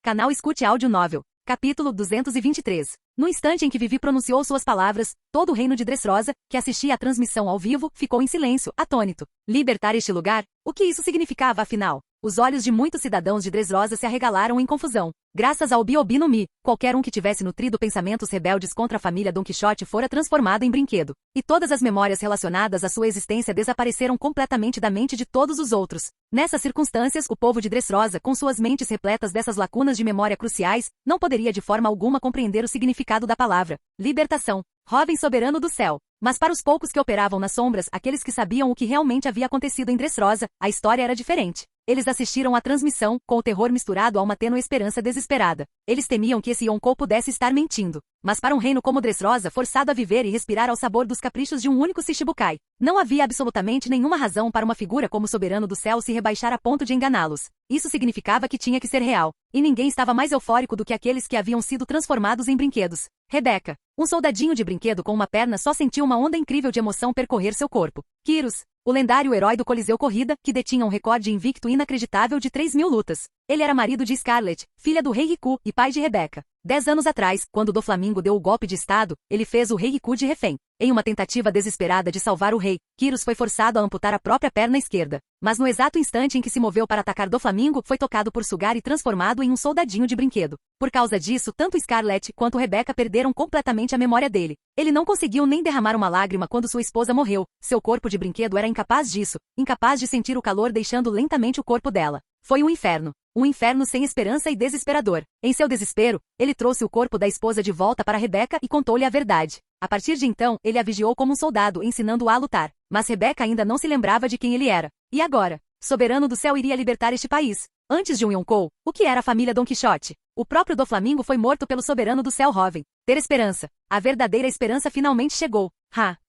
Canal Escute Áudio Novel. Capítulo 223. No instante em que Vivi pronunciou suas palavras, todo o reino de Dressrosa, que assistia à transmissão ao vivo, ficou em silêncio, atônito. Libertar este lugar? O que isso significava, afinal? Os olhos de muitos cidadãos de Dressrosa se arregalaram em confusão. Graças ao Obi no Mi, qualquer um que tivesse nutrido pensamentos rebeldes contra a família Don Quixote fora transformado em brinquedo. E todas as memórias relacionadas à sua existência desapareceram completamente da mente de todos os outros. Nessas circunstâncias, o povo de Dressrosa, com suas mentes repletas dessas lacunas de memória cruciais, não poderia de forma alguma compreender o significado da palavra libertação. Hoven Soberano do Céu. Mas para os poucos que operavam nas sombras, aqueles que sabiam o que realmente havia acontecido em Dressrosa, a história era diferente. Eles assistiram à transmissão, com o terror misturado a uma tênue esperança desesperada. Eles temiam que esse Yonkou pudesse estar mentindo. Mas para um reino como Dressrosa, forçado a viver e respirar ao sabor dos caprichos de um único Shichibukai, não havia absolutamente nenhuma razão para uma figura como o Soberano do Céu se rebaixar a ponto de enganá-los. Isso significava que tinha que ser real. E ninguém estava mais eufórico do que aqueles que haviam sido transformados em brinquedos. Rebecca, um soldadinho de brinquedo com uma perna só sentiu uma onda incrível de emoção percorrer seu corpo. Kyros, o lendário herói do Coliseu Corrida, que detinha um recorde invicto inacreditável de 3.000 lutas. Ele era marido de Scarlett, filha do rei Riku, e pai de Rebecca. 10 anos atrás, quando Doflamingo deu o golpe de estado, ele fez o rei Riku de refém. Em uma tentativa desesperada de salvar o rei, Kyros foi forçado a amputar a própria perna esquerda. Mas no exato instante em que se moveu para atacar Doflamingo, foi tocado por Sugar e transformado em um soldadinho de brinquedo. Por causa disso, tanto Scarlett quanto Rebecca perderam completamente a memória dele. Ele não conseguiu nem derramar uma lágrima quando sua esposa morreu. Seu corpo de brinquedo era incapaz disso, incapaz de sentir o calor deixando lentamente o corpo dela. Foi um inferno. Um inferno sem esperança e desesperador. Em seu desespero, ele trouxe o corpo da esposa de volta para Rebecca e contou-lhe a verdade. A partir de então, ele a vigiou como um soldado, ensinando-a a lutar. Mas Rebecca ainda não se lembrava de quem ele era. E agora? Soberano do Céu iria libertar este país. Antes de um Yonkou, o que era a família Don Quixote? O próprio Doflamingo foi morto pelo Soberano do Céu Hoven. Ter esperança. A verdadeira esperança finalmente chegou.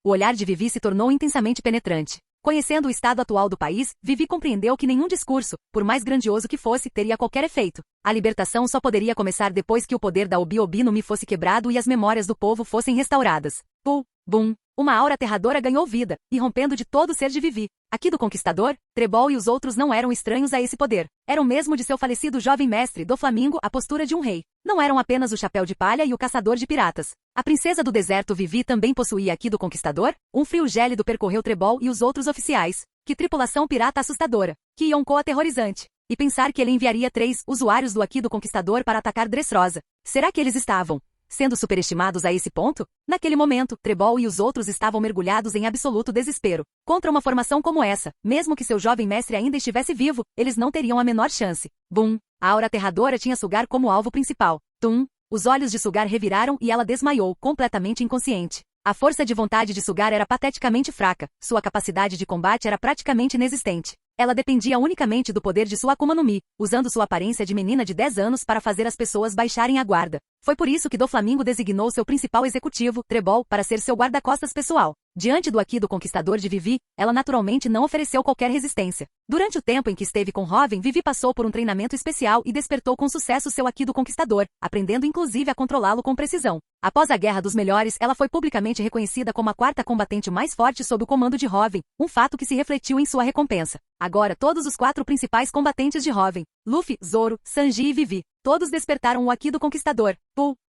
O olhar de Vivi se tornou intensamente penetrante. Conhecendo o estado atual do país, Vivi compreendeu que nenhum discurso, por mais grandioso que fosse, teria qualquer efeito. A libertação só poderia começar depois que o poder da Obi no Mi fosse quebrado e as memórias do povo fossem restauradas. Bum! Uma aura aterradora ganhou vida, irrompendo de todo o ser de Vivi. Aqui do Conquistador, Trebol e os outros não eram estranhos a esse poder. Eram mesmo de seu falecido jovem mestre, Doflamingo, a postura de um rei. Não eram apenas o Chapéu de Palha e o Caçador de Piratas. A princesa do deserto Vivi também possuía aqui do Conquistador? Um frio gélido percorreu Trebol e os outros oficiais. Que tripulação pirata assustadora. Que Yonkou aterrorizante. E pensar que ele enviaria 3 usuários do Aqui do Conquistador para atacar Dressrosa. Será que eles estavam sendo superestimados a esse ponto? Naquele momento, Trebol e os outros estavam mergulhados em absoluto desespero. Contra uma formação como essa, mesmo que seu jovem mestre ainda estivesse vivo, eles não teriam a menor chance. Bum! A aura aterradora tinha Sugar como alvo principal. Tum! Os olhos de Sugar reviraram e ela desmaiou, completamente inconsciente. A força de vontade de Sugar era pateticamente fraca, sua capacidade de combate era praticamente inexistente. Ela dependia unicamente do poder de sua Akuma no Mi, usando sua aparência de menina de 10 anos para fazer as pessoas baixarem a guarda. Foi por isso que Doflamingo designou seu principal executivo, Trebol, para ser seu guarda-costas pessoal. Diante do Aqui do Conquistador de Vivi, ela naturalmente não ofereceu qualquer resistência. Durante o tempo em que esteve com Hoven, Vivi passou por um treinamento especial e despertou com sucesso seu Aqui do Conquistador, aprendendo inclusive a controlá-lo com precisão. Após a Guerra dos Melhores, ela foi publicamente reconhecida como a 4ª combatente mais forte sob o comando de Hoven, um fato que se refletiu em sua recompensa. Agora todos os 4 principais combatentes de Hoven, Luffy, Zoro, Sanji e Vivi, todos despertaram o Aqui do Conquistador.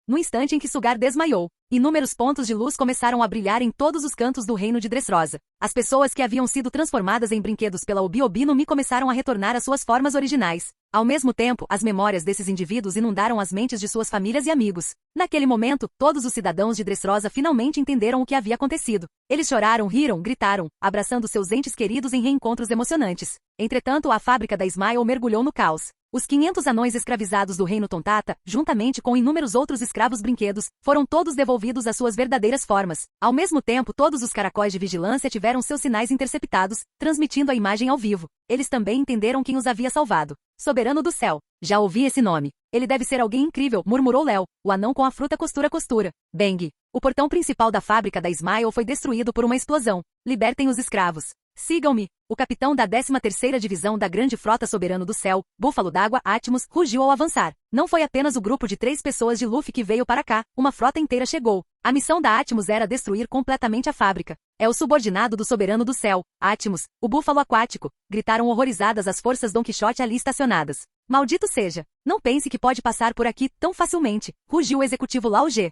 No instante em que Sugar desmaiou, inúmeros pontos de luz começaram a brilhar em todos os cantos do reino de Dressrosa. As pessoas que haviam sido transformadas em brinquedos pela Obi-Obi no Mi começaram a retornar às suas formas originais. Ao mesmo tempo, as memórias desses indivíduos inundaram as mentes de suas famílias e amigos. Naquele momento, todos os cidadãos de Dressrosa finalmente entenderam o que havia acontecido. Eles choraram, riram, gritaram, abraçando seus entes queridos em reencontros emocionantes. Entretanto, a fábrica da Smile mergulhou no caos. Os 500 anões escravizados do reino Tontata, juntamente com inúmeros outros escravos brinquedos, foram todos devolvidos às suas verdadeiras formas. Ao mesmo tempo, todos os caracóis de vigilância tiveram seus sinais interceptados, transmitindo a imagem ao vivo. Eles também entenderam quem os havia salvado. Soberano do Céu. Já ouvi esse nome. Ele deve ser alguém incrível, murmurou Léo, o anão com a fruta costura. Bang! O portão principal da fábrica da Smile foi destruído por uma explosão. Libertem os escravos. Sigam-me! O capitão da 13ª Divisão da Grande Frota Soberano do Céu, Búfalo d'Água, Atmos, rugiu ao avançar. Não foi apenas o grupo de 3 pessoas de Luffy que veio para cá, uma frota inteira chegou. A missão da Atmos era destruir completamente a fábrica. É o subordinado do Soberano do Céu, Atmos, o Búfalo Aquático, gritaram horrorizadas as forças Don Quixote ali estacionadas. Maldito seja! Não pense que pode passar por aqui tão facilmente, rugiu o executivo Lao Ge.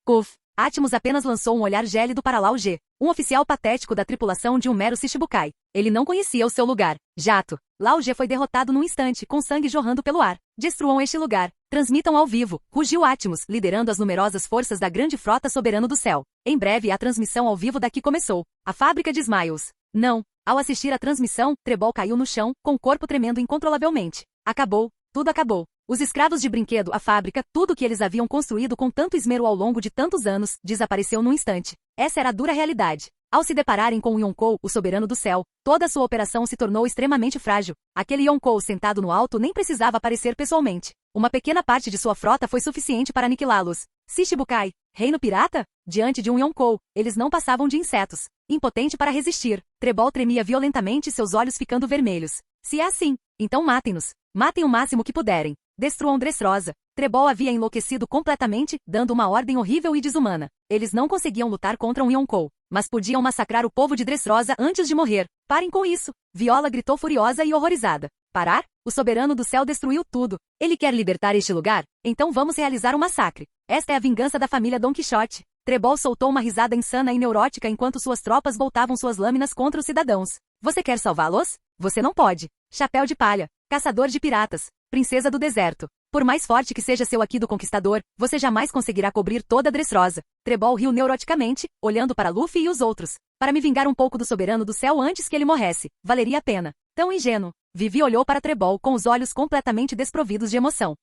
Cuf! Atmos apenas lançou um olhar gélido para Lao Ge, um oficial patético da tripulação de um mero Shichibukai. Ele não conhecia o seu lugar. Jato. Lao Ge foi derrotado num instante, com sangue jorrando pelo ar. Destruam este lugar. Transmitam ao vivo. Rugiu Atmos, liderando as numerosas forças da Grande Frota Soberano do Céu. Em breve a transmissão ao vivo daqui começou. A fábrica de Smiles. Não. Ao assistir à transmissão, Trebol caiu no chão, com o corpo tremendo incontrolavelmente. Acabou. Tudo acabou. Os escravos de brinquedo, a fábrica, tudo que eles haviam construído com tanto esmero ao longo de tantos anos, desapareceu num instante. Essa era a dura realidade. Ao se depararem com o Yonkou, o Soberano do Céu, toda a sua operação se tornou extremamente frágil. Aquele Yonkou sentado no alto nem precisava aparecer pessoalmente. Uma pequena parte de sua frota foi suficiente para aniquilá-los. Shichibukai, Reino Pirata? Diante de um Yonkou, eles não passavam de insetos. Impotente para resistir, Trebol tremia violentamente, seus olhos ficando vermelhos. Se é assim, então matem-nos. Matem o máximo que puderem. Destruam Dressrosa. Trebol havia enlouquecido completamente, dando uma ordem horrível e desumana. Eles não conseguiam lutar contra um Yonkou, mas podiam massacrar o povo de Dressrosa antes de morrer. Parem com isso! Viola gritou furiosa e horrorizada. Parar? O Soberano do Céu destruiu tudo. Ele quer libertar este lugar? Então vamos realizar um massacre. Esta é a vingança da família Don Quixote. Trebol soltou uma risada insana e neurótica enquanto suas tropas voltavam suas lâminas contra os cidadãos. Você quer salvá-los? Você não pode. Chapéu de palha. Caçador de piratas. Princesa do deserto. Por mais forte que seja seu Aqui do Conquistador, você jamais conseguirá cobrir toda a Dressrosa. Trebol riu neuroticamente, olhando para Luffy e os outros. Para me vingar um pouco do Soberano do Céu antes que ele morresse, valeria a pena. Tão ingênuo. Vivi olhou para Trebol com os olhos completamente desprovidos de emoção.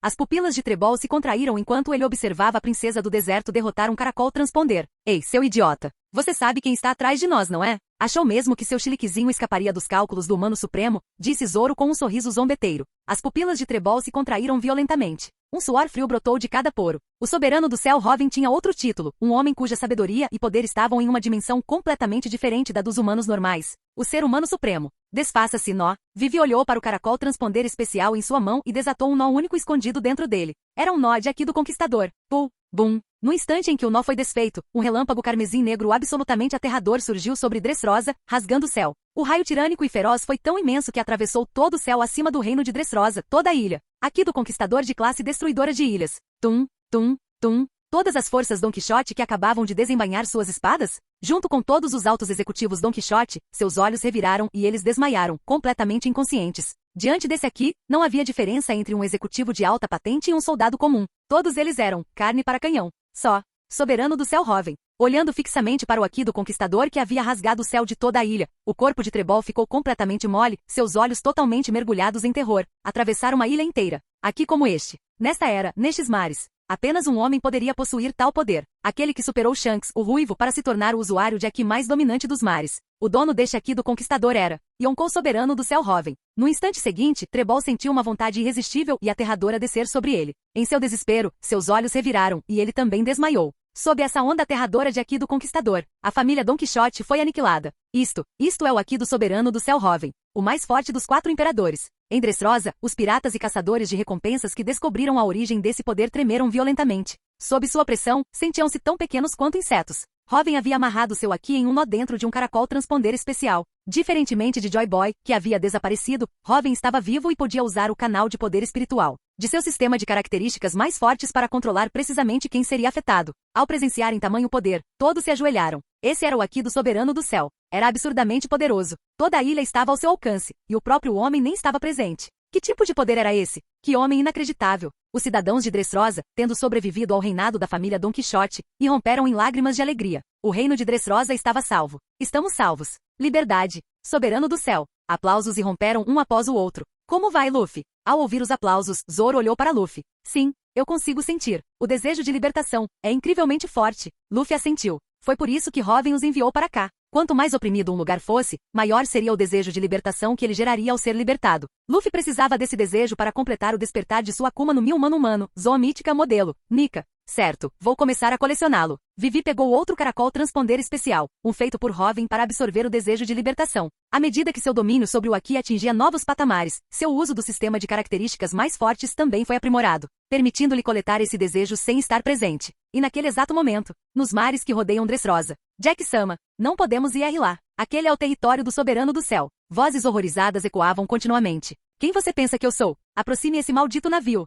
As pupilas de Trebol se contraíram enquanto ele observava a princesa do deserto derrotar um caracol transponder. Ei, seu idiota! Você sabe quem está atrás de nós, não é? Achou mesmo que seu chiliquezinho escaparia dos cálculos do Humano Supremo? Disse Zoro com um sorriso zombeteiro. As pupilas de Trebol se contraíram violentamente. Um suor frio brotou de cada poro. O Soberano do Céu Robin tinha outro título, um homem cuja sabedoria e poder estavam em uma dimensão completamente diferente da dos humanos normais. O Ser Humano Supremo. Desfaça-se, nó. Vivi olhou para o caracol transponder especial em sua mão e desatou um nó único escondido dentro dele. Era um nó de Aqui do Conquistador. Pum, bum. No instante em que o nó foi desfeito, um relâmpago carmesim negro absolutamente aterrador surgiu sobre Dressrosa, rasgando o céu. O raio tirânico e feroz foi tão imenso que atravessou todo o céu acima do reino de Dressrosa, toda a ilha. Aqui do Conquistador de classe destruidora de ilhas. Tum, tum, tum. Todas as forças Don Quixote que acabavam de desembainhar suas espadas? Junto com todos os altos executivos Don Quixote, seus olhos reviraram e eles desmaiaram, completamente inconscientes. Diante desse aqui, não havia diferença entre um executivo de alta patente e um soldado comum. Todos eles eram carne para canhão. Só. Soberano do Céu Robin. Olhando fixamente para o Aqui do Conquistador que havia rasgado o céu de toda a ilha, o corpo de Trebol ficou completamente mole, seus olhos totalmente mergulhados em terror. Atravessar uma ilha inteira. Aqui como este. Nesta era, nestes mares. Apenas um homem poderia possuir tal poder. Aquele que superou Shanks, o Ruivo, para se tornar o usuário de Aqui mais dominante dos mares. O dono deste Aqui do Conquistador era Yonkou Soberano do Céu Robin. No instante seguinte, Trebol sentiu uma vontade irresistível e aterradora descer sobre ele. Em seu desespero, seus olhos reviraram e ele também desmaiou. Sob essa onda aterradora de Aqui do Conquistador, a família Don Quixote foi aniquilada. Isto é o Aqui do Soberano do Céu Robin, o mais forte dos 4 imperadores. Em Dressrosa, os piratas e caçadores de recompensas que descobriram a origem desse poder tremeram violentamente. Sob sua pressão, sentiam-se tão pequenos quanto insetos. Robin havia amarrado seu Aqui em um nó dentro de um caracol transponder especial. Diferentemente de Joy Boy, que havia desaparecido, Robin estava vivo e podia usar o canal de poder espiritual. de seu sistema de características mais fortes para controlar precisamente quem seria afetado. Ao presenciarem tamanho poder, todos se ajoelharam. Esse era o Aqui do soberano do céu. Era absurdamente poderoso. Toda a ilha estava ao seu alcance, e o próprio homem nem estava presente. Que tipo de poder era esse? Que homem inacreditável! Os cidadãos de Dressrosa, tendo sobrevivido ao reinado da família Don Quixote, irromperam em lágrimas de alegria. O reino de Dressrosa estava salvo. Estamos salvos. Liberdade. Soberano do céu. Aplausos irromperam um após o outro. Como vai, Luffy? Ao ouvir os aplausos, Zoro olhou para Luffy. Sim, eu consigo sentir. O desejo de libertação é incrivelmente forte. Luffy assentiu. Foi por isso que Robin os enviou para cá. Quanto mais oprimido um lugar fosse, maior seria o desejo de libertação que ele geraria ao ser libertado. Luffy precisava desse desejo para completar o despertar de sua Akuma no Mi humano, Zoa Mítica modelo, Nika. Certo, vou começar a colecioná-lo. Vivi pegou outro caracol transponder especial, um feito por Robin para absorver o desejo de libertação. À medida que seu domínio sobre o Aqui atingia novos patamares, seu uso do sistema de características mais fortes também foi aprimorado, permitindo-lhe coletar esse desejo sem estar presente. E naquele exato momento, nos mares que rodeiam Dressrosa, Jack-sama, não podemos ir lá. Aquele é o território do soberano do céu. Vozes horrorizadas ecoavam continuamente. Quem você pensa que eu sou? Aproxime esse maldito navio.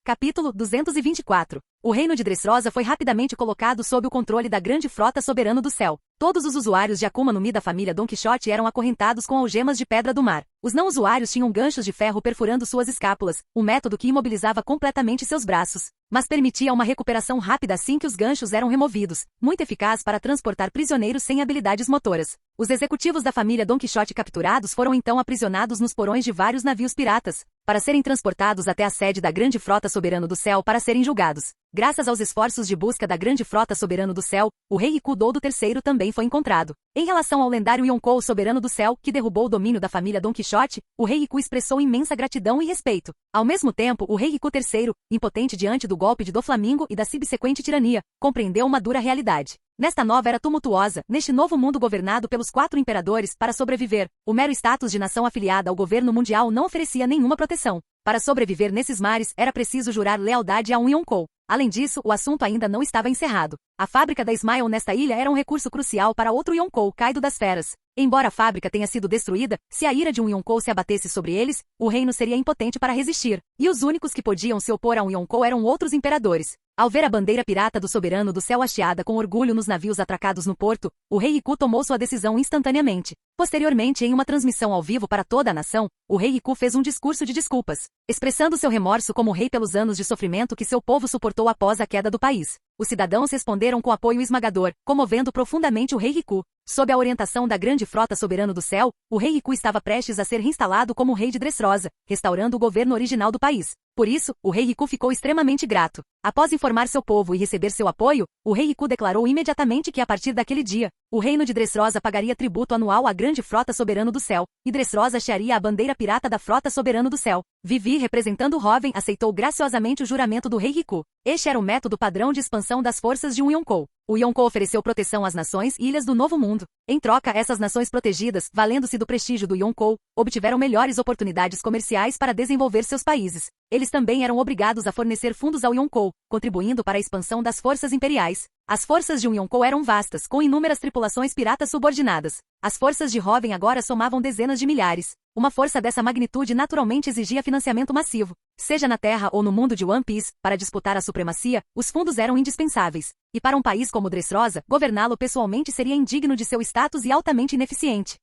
Capítulo 224. O reino de Dressrosa foi rapidamente colocado sob o controle da grande frota soberano do céu. Todos os usuários de Akuma no Mi da família Don Quixote eram acorrentados com algemas de pedra do mar. Os não usuários tinham ganchos de ferro perfurando suas escápulas, um método que imobilizava completamente seus braços, mas permitia uma recuperação rápida assim que os ganchos eram removidos, muito eficaz para transportar prisioneiros sem habilidades motoras. Os executivos da família Don Quixote capturados foram então aprisionados nos porões de vários navios piratas, para serem transportados até a sede da grande frota soberano do céu para serem julgados. Graças aos esforços de busca da grande frota soberano do céu, o rei Riku Dodo III também foi encontrado. Em relação ao lendário Yonkou soberano do céu, que derrubou o domínio da família Don Quixote, o rei Riku expressou imensa gratidão e respeito. Ao mesmo tempo, o rei Riku III, impotente diante do golpe de Doflamingo e da subsequente tirania, compreendeu uma dura realidade. Nesta nova era tumultuosa, neste novo mundo governado pelos 4 imperadores, para sobreviver, o mero status de nação afiliada ao governo mundial não oferecia nenhuma proteção. Para sobreviver nesses mares, era preciso jurar lealdade a um Yonkou. Além disso, o assunto ainda não estava encerrado. A fábrica da Smile nesta ilha era um recurso crucial para outro Yonkou caído das feras. Embora a fábrica tenha sido destruída, se a ira de um Yonkou se abatesse sobre eles, o reino seria impotente para resistir. E os únicos que podiam se opor a um Yonkou eram outros imperadores. Ao ver a bandeira pirata do soberano do céu hasteada com orgulho nos navios atracados no porto, o rei Riku tomou sua decisão instantaneamente. Posteriormente, em uma transmissão ao vivo para toda a nação, o rei Riku fez um discurso de desculpas, expressando seu remorso como rei pelos anos de sofrimento que seu povo suportou após a queda do país. Os cidadãos responderam com apoio esmagador, comovendo profundamente o rei Riku. Sob a orientação da grande frota soberano do céu, o rei Riku estava prestes a ser reinstalado como rei de Dressrosa, restaurando o governo original do país. Por isso, o rei Riku ficou extremamente grato. Após informar seu povo e receber seu apoio, o rei Riku declarou imediatamente que a partir daquele dia, o reino de Dressrosa pagaria tributo anual à grande frota soberano do céu, e Dressrosa hastearia a bandeira pirata da frota soberano do céu. Vivi, representando Robin, aceitou graciosamente o juramento do rei Riku. Este era o método padrão de expansão das forças de um Yonkou. O Yonkou ofereceu proteção às nações e ilhas do Novo Mundo. Em troca, essas nações protegidas, valendo-se do prestígio do Yonkou, obtiveram melhores oportunidades comerciais para desenvolver seus países. Eles também eram obrigados a fornecer fundos ao Yonkou, contribuindo para a expansão das forças imperiais. As forças de um Yonkou eram vastas, com inúmeras tripulações piratas subordinadas. As forças de Robin agora somavam dezenas de milhares. Uma força dessa magnitude naturalmente exigia financiamento massivo. Seja na Terra ou no mundo de One Piece, para disputar a supremacia, os fundos eram indispensáveis. E para um país como Dressrosa, governá-lo pessoalmente seria indigno de seu status e altamente ineficiente.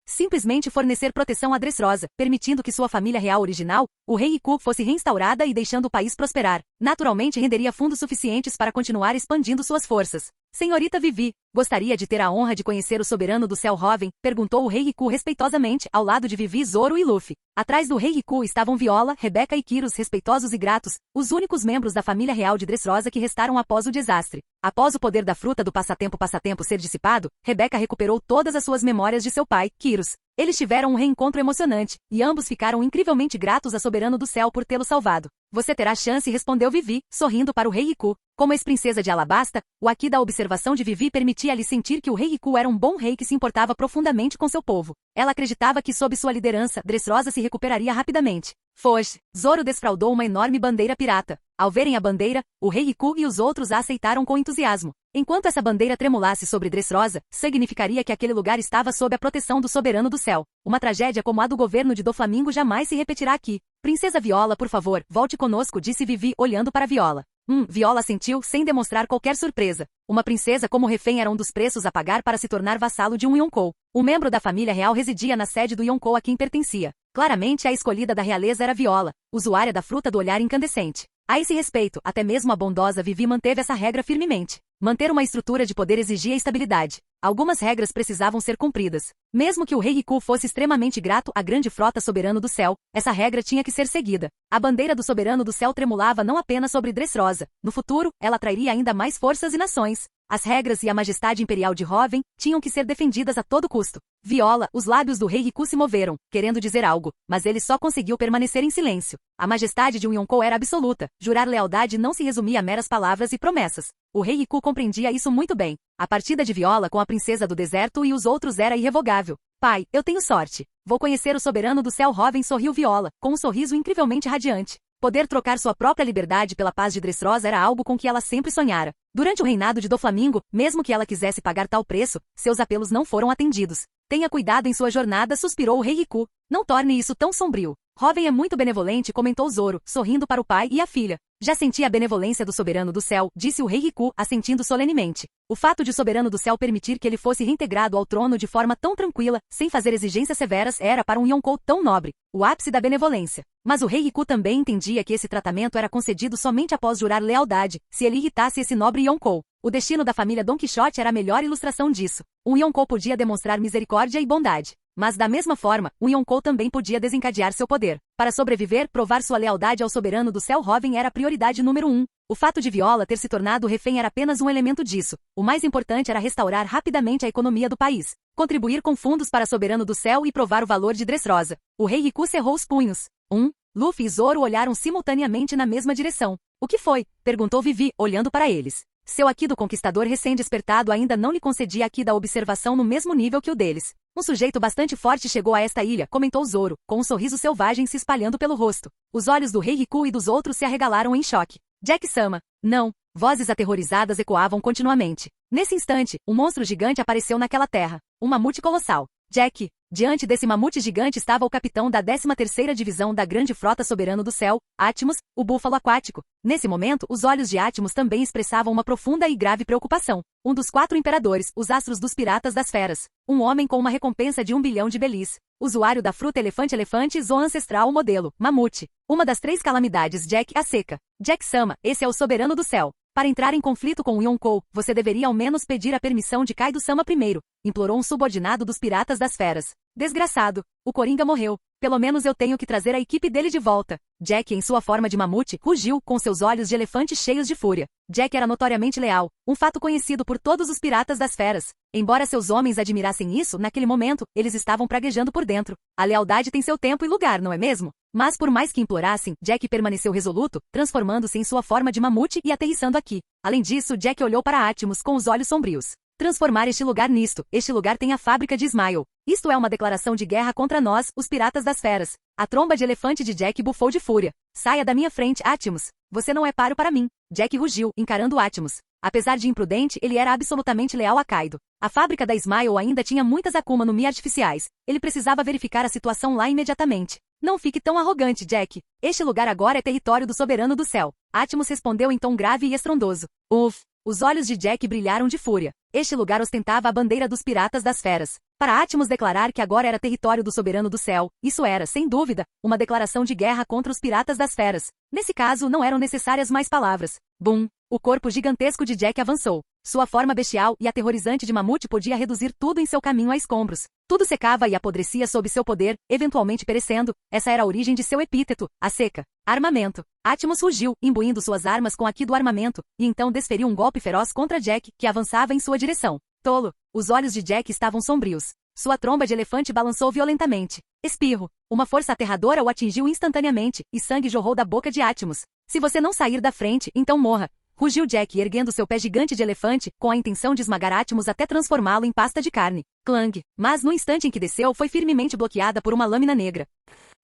Simplesmente fornecer proteção a Dressrosa, permitindo que sua família real original, o rei Riku, fosse reinstaurada e deixando o país prosperar. Naturalmente renderia fundos suficientes para continuar expandindo suas forças. Senhorita Vivi, gostaria de ter a honra de conhecer o soberano do céu Robin? Perguntou o rei Riku respeitosamente, ao lado de Vivi, Zoro e Luffy. Atrás do rei Riku estavam Viola, Rebeca e Kyrus, respeitosos e gratos, os únicos membros da família real de Dressrosa que restaram após o desastre. Após o poder da fruta do passatempo ser dissipado, Rebeca recuperou todas as suas memórias de seu pai, Kyrus. Eles tiveram um reencontro emocionante, e ambos ficaram incrivelmente gratos a soberano do céu por tê-lo salvado. Você terá chance, respondeu Vivi, sorrindo para o rei Riku. Como ex-princesa de Alabasta, o aqui da observação de Vivi permitia-lhe sentir que o rei Riku era um bom rei que se importava profundamente com seu povo. Ela acreditava que sob sua liderança, Dressrosa se recuperaria rapidamente. Foge! Zoro desfraldou uma enorme bandeira pirata. Ao verem a bandeira, o rei Riku e os outros a aceitaram com entusiasmo. Enquanto essa bandeira tremulasse sobre Dressrosa, significaria que aquele lugar estava sob a proteção do soberano do céu. Uma tragédia como a do governo de Doflamingo jamais se repetirá aqui. Princesa Viola, por favor, volte conosco, disse Vivi, olhando para Viola. Viola assentiu, sem demonstrar qualquer surpresa. Uma princesa como refém era um dos preços a pagar para se tornar vassalo de um Yonkou. Um membro da família real residia na sede do Yonkou a quem pertencia. Claramente a escolhida da realeza era Viola, usuária da fruta do olhar incandescente. A esse respeito, até mesmo a bondosa Vivi manteve essa regra firmemente. Manter uma estrutura de poder exigia estabilidade. Algumas regras precisavam ser cumpridas. Mesmo que o rei Riku fosse extremamente grato à grande frota soberano do céu, essa regra tinha que ser seguida. A bandeira do soberano do céu tremulava não apenas sobre Dressrosa. No futuro, ela atrairia ainda mais forças e nações. As regras e a majestade imperial de Hoven tinham que ser defendidas a todo custo. Viola, os lábios do rei Riku se moveram, querendo dizer algo, mas ele só conseguiu permanecer em silêncio. A majestade de um Yonkou era absoluta. Jurar lealdade não se resumia a meras palavras e promessas. O rei Riku compreendia isso muito bem. A partida de Viola com a princesa do deserto e os outros era irrevogável. Pai, eu tenho sorte. Vou conhecer o soberano do céu. Hoven sorriu Viola, com um sorriso incrivelmente radiante. Poder trocar sua própria liberdade pela paz de Dressrosa era algo com que ela sempre sonhara. Durante o reinado de Doflamingo, mesmo que ela quisesse pagar tal preço, seus apelos não foram atendidos. Tenha cuidado em sua jornada, suspirou o rei Riku. Não torne isso tão sombrio. Hoven é muito benevolente, comentou Zoro, sorrindo para o pai e a filha. Já senti a benevolência do soberano do céu, disse o rei Riku, assentindo solenemente. O fato de o soberano do céu permitir que ele fosse reintegrado ao trono de forma tão tranquila, sem fazer exigências severas, era para um Yonkou tão nobre, o ápice da benevolência. Mas o rei Riku também entendia que esse tratamento era concedido somente após jurar lealdade, se ele irritasse esse nobre Yonkou. O destino da família Don Quixote era a melhor ilustração disso. Um Yonkou podia demonstrar misericórdia e bondade. Mas da mesma forma, um Yonkou também podia desencadear seu poder. Para sobreviver, provar sua lealdade ao soberano do céu Hoven era a prioridade número 1. O fato de Viola ter se tornado refém era apenas um elemento disso. O mais importante era restaurar rapidamente a economia do país, contribuir com fundos para soberano do céu e provar o valor de Dressrosa. O rei Riku cerrou os punhos. Luffy e Zoro olharam simultaneamente na mesma direção. O que foi? Perguntou Vivi, olhando para eles. Seu Haki do conquistador recém-despertado ainda não lhe concedia Haki da observação no mesmo nível que o deles. Um sujeito bastante forte chegou a esta ilha, comentou Zoro, com um sorriso selvagem se espalhando pelo rosto. Os olhos do rei Riku e dos outros se arregalaram em choque. Jack-sama. Não. Vozes aterrorizadas ecoavam continuamente. Nesse instante, um monstro gigante apareceu naquela terra. Um mamute colossal. Jack. Diante desse mamute gigante estava o capitão da 13ª divisão da grande frota soberano do céu, Atmos, o búfalo aquático. Nesse momento, os olhos de Atmos também expressavam uma profunda e grave preocupação. Um dos 4 imperadores, os astros dos piratas das feras. Um homem com uma recompensa de 1 bilhão de belis. Usuário da fruta elefante Zo ancestral modelo, mamute. Uma das 3 calamidades Jack, a seca. Jack-sama, esse é o soberano do céu. Para entrar em conflito com o Yonkou, você deveria ao menos pedir a permissão de Kaido-sama primeiro, implorou um subordinado dos piratas das feras. Desgraçado, o Coringa morreu. Pelo menos eu tenho que trazer a equipe dele de volta. Jack, em sua forma de mamute, rugiu, com seus olhos de elefante cheios de fúria. Jack era notoriamente leal, um fato conhecido por todos os piratas das feras. Embora seus homens admirassem isso, naquele momento, eles estavam praguejando por dentro. A lealdade tem seu tempo e lugar, não é mesmo? Mas por mais que implorassem, Jack permaneceu resoluto, transformando-se em sua forma de mamute e aterrissando aqui. Além disso, Jack olhou para Atmos com os olhos sombrios. Transformar este lugar nisto. Este lugar tem a fábrica de Smile. Isto é uma declaração de guerra contra nós, os piratas das feras. A tromba de elefante de Jack bufou de fúria. Saia da minha frente, Atmos. Você não é páreo para mim. Jack rugiu, encarando Atmos. Apesar de imprudente, ele era absolutamente leal a Kaido. A fábrica da Smile ainda tinha muitas Akuma no Mi artificiais. Ele precisava verificar a situação lá imediatamente. Não fique tão arrogante, Jack. Este lugar agora é território do soberano do céu. Atmos respondeu em tom grave e estrondoso. Os olhos de Jack brilharam de fúria. Este lugar ostentava a bandeira dos piratas das feras. Para Atmos declarar que agora era território do soberano do céu, isso era, sem dúvida, uma declaração de guerra contra os piratas das feras. Nesse caso, não eram necessárias mais palavras. Bum! O corpo gigantesco de Jack avançou. Sua forma bestial e aterrorizante de mamute podia reduzir tudo em seu caminho a escombros. Tudo secava e apodrecia sob seu poder, eventualmente perecendo. Essa era a origem de seu epíteto, a seca. Armamento. Atmos rugiu, imbuindo suas armas com Haki do armamento, e então desferiu um golpe feroz contra Jack, que avançava em sua direção. Tolo. Os olhos de Jack estavam sombrios. Sua tromba de elefante balançou violentamente. Espirro. Uma força aterradora o atingiu instantaneamente, e sangue jorrou da boca de Atmos. Se você não sair da frente, então morra. Rugiu Jack erguendo seu pé gigante de elefante, com a intenção de esmagar Atmos até transformá-lo em pasta de carne. Clang! Mas no instante em que desceu foi firmemente bloqueada por uma lâmina negra.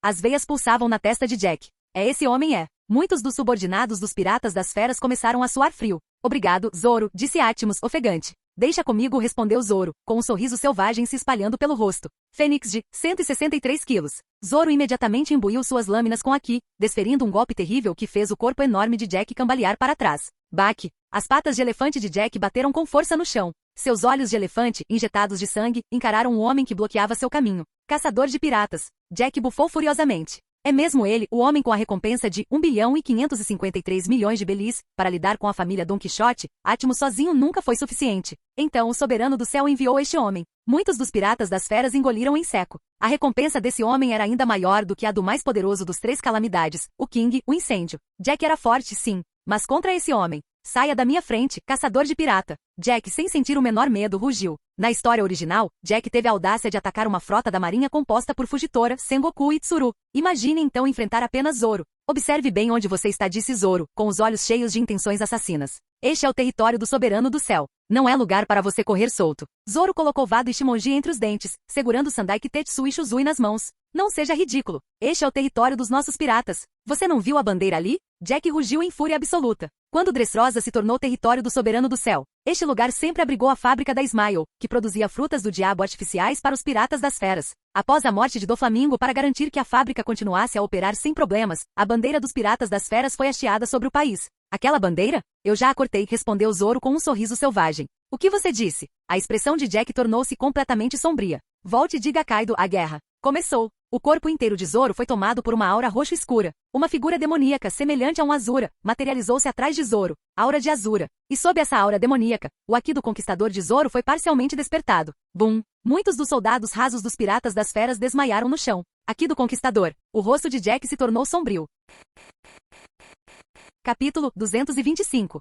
As veias pulsavam na testa de Jack. Esse homem é. Muitos dos subordinados dos piratas das feras começaram a suar frio. Obrigado, Zoro, disse Atmos, ofegante. Deixa comigo, respondeu Zoro, com um sorriso selvagem se espalhando pelo rosto. Fênix de 163 quilos. Zoro imediatamente imbuiu suas lâminas com Haki, desferindo um golpe terrível que fez o corpo enorme de Jack cambalear para trás. Baque. As patas de elefante de Jack bateram com força no chão. Seus olhos de elefante, injetados de sangue, encararam o homem que bloqueava seu caminho. Caçador de piratas. Jack bufou furiosamente. É mesmo ele, o homem com a recompensa de 1.553.000.000 de belis, para lidar com a família Don Quixote? Atmos sozinho nunca foi suficiente. Então o soberano do céu enviou este homem. Muitos dos piratas das feras engoliram em seco. A recompensa desse homem era ainda maior do que a do mais poderoso dos três calamidades, o King, o incêndio. Jack era forte, sim, mas contra esse homem. Saia da minha frente, caçador de pirata. Jack, sem sentir o menor medo, rugiu. Na história original, Jack teve a audácia de atacar uma frota da marinha composta por Fujitora, Sengoku e Tsuru. Imagine então enfrentar apenas Zoro. Observe bem onde você está, disse Zoro, com os olhos cheios de intenções assassinas. Este é o território do soberano do céu. Não é lugar para você correr solto. Zoro colocou Wado e Shimonji entre os dentes, segurando Sandai Kitetsu e Shuzui nas mãos. Não seja ridículo. Este é o território dos nossos piratas. Você não viu a bandeira ali? Jack rugiu em fúria absoluta. Quando Dressrosa se tornou território do soberano do céu, este lugar sempre abrigou a fábrica da Smile, que produzia frutas do diabo artificiais para os piratas das feras. Após a morte de Doflamingo, para garantir que a fábrica continuasse a operar sem problemas, a bandeira dos piratas das feras foi hasteada sobre o país. Aquela bandeira? Eu já a cortei, respondeu Zoro com um sorriso selvagem. O que você disse? A expressão de Jack tornou-se completamente sombria. Volte e diga a Kaido, a guerra começou. O corpo inteiro de Zoro foi tomado por uma aura roxo escura. Uma figura demoníaca semelhante a um Azura materializou-se atrás de Zoro, aura de Azura. E sob essa aura demoníaca, o Haki do conquistador de Zoro foi parcialmente despertado. Bum! Muitos dos soldados rasos dos piratas das feras desmaiaram no chão. Haki do conquistador. O rosto de Jack se tornou sombrio. Capítulo 225.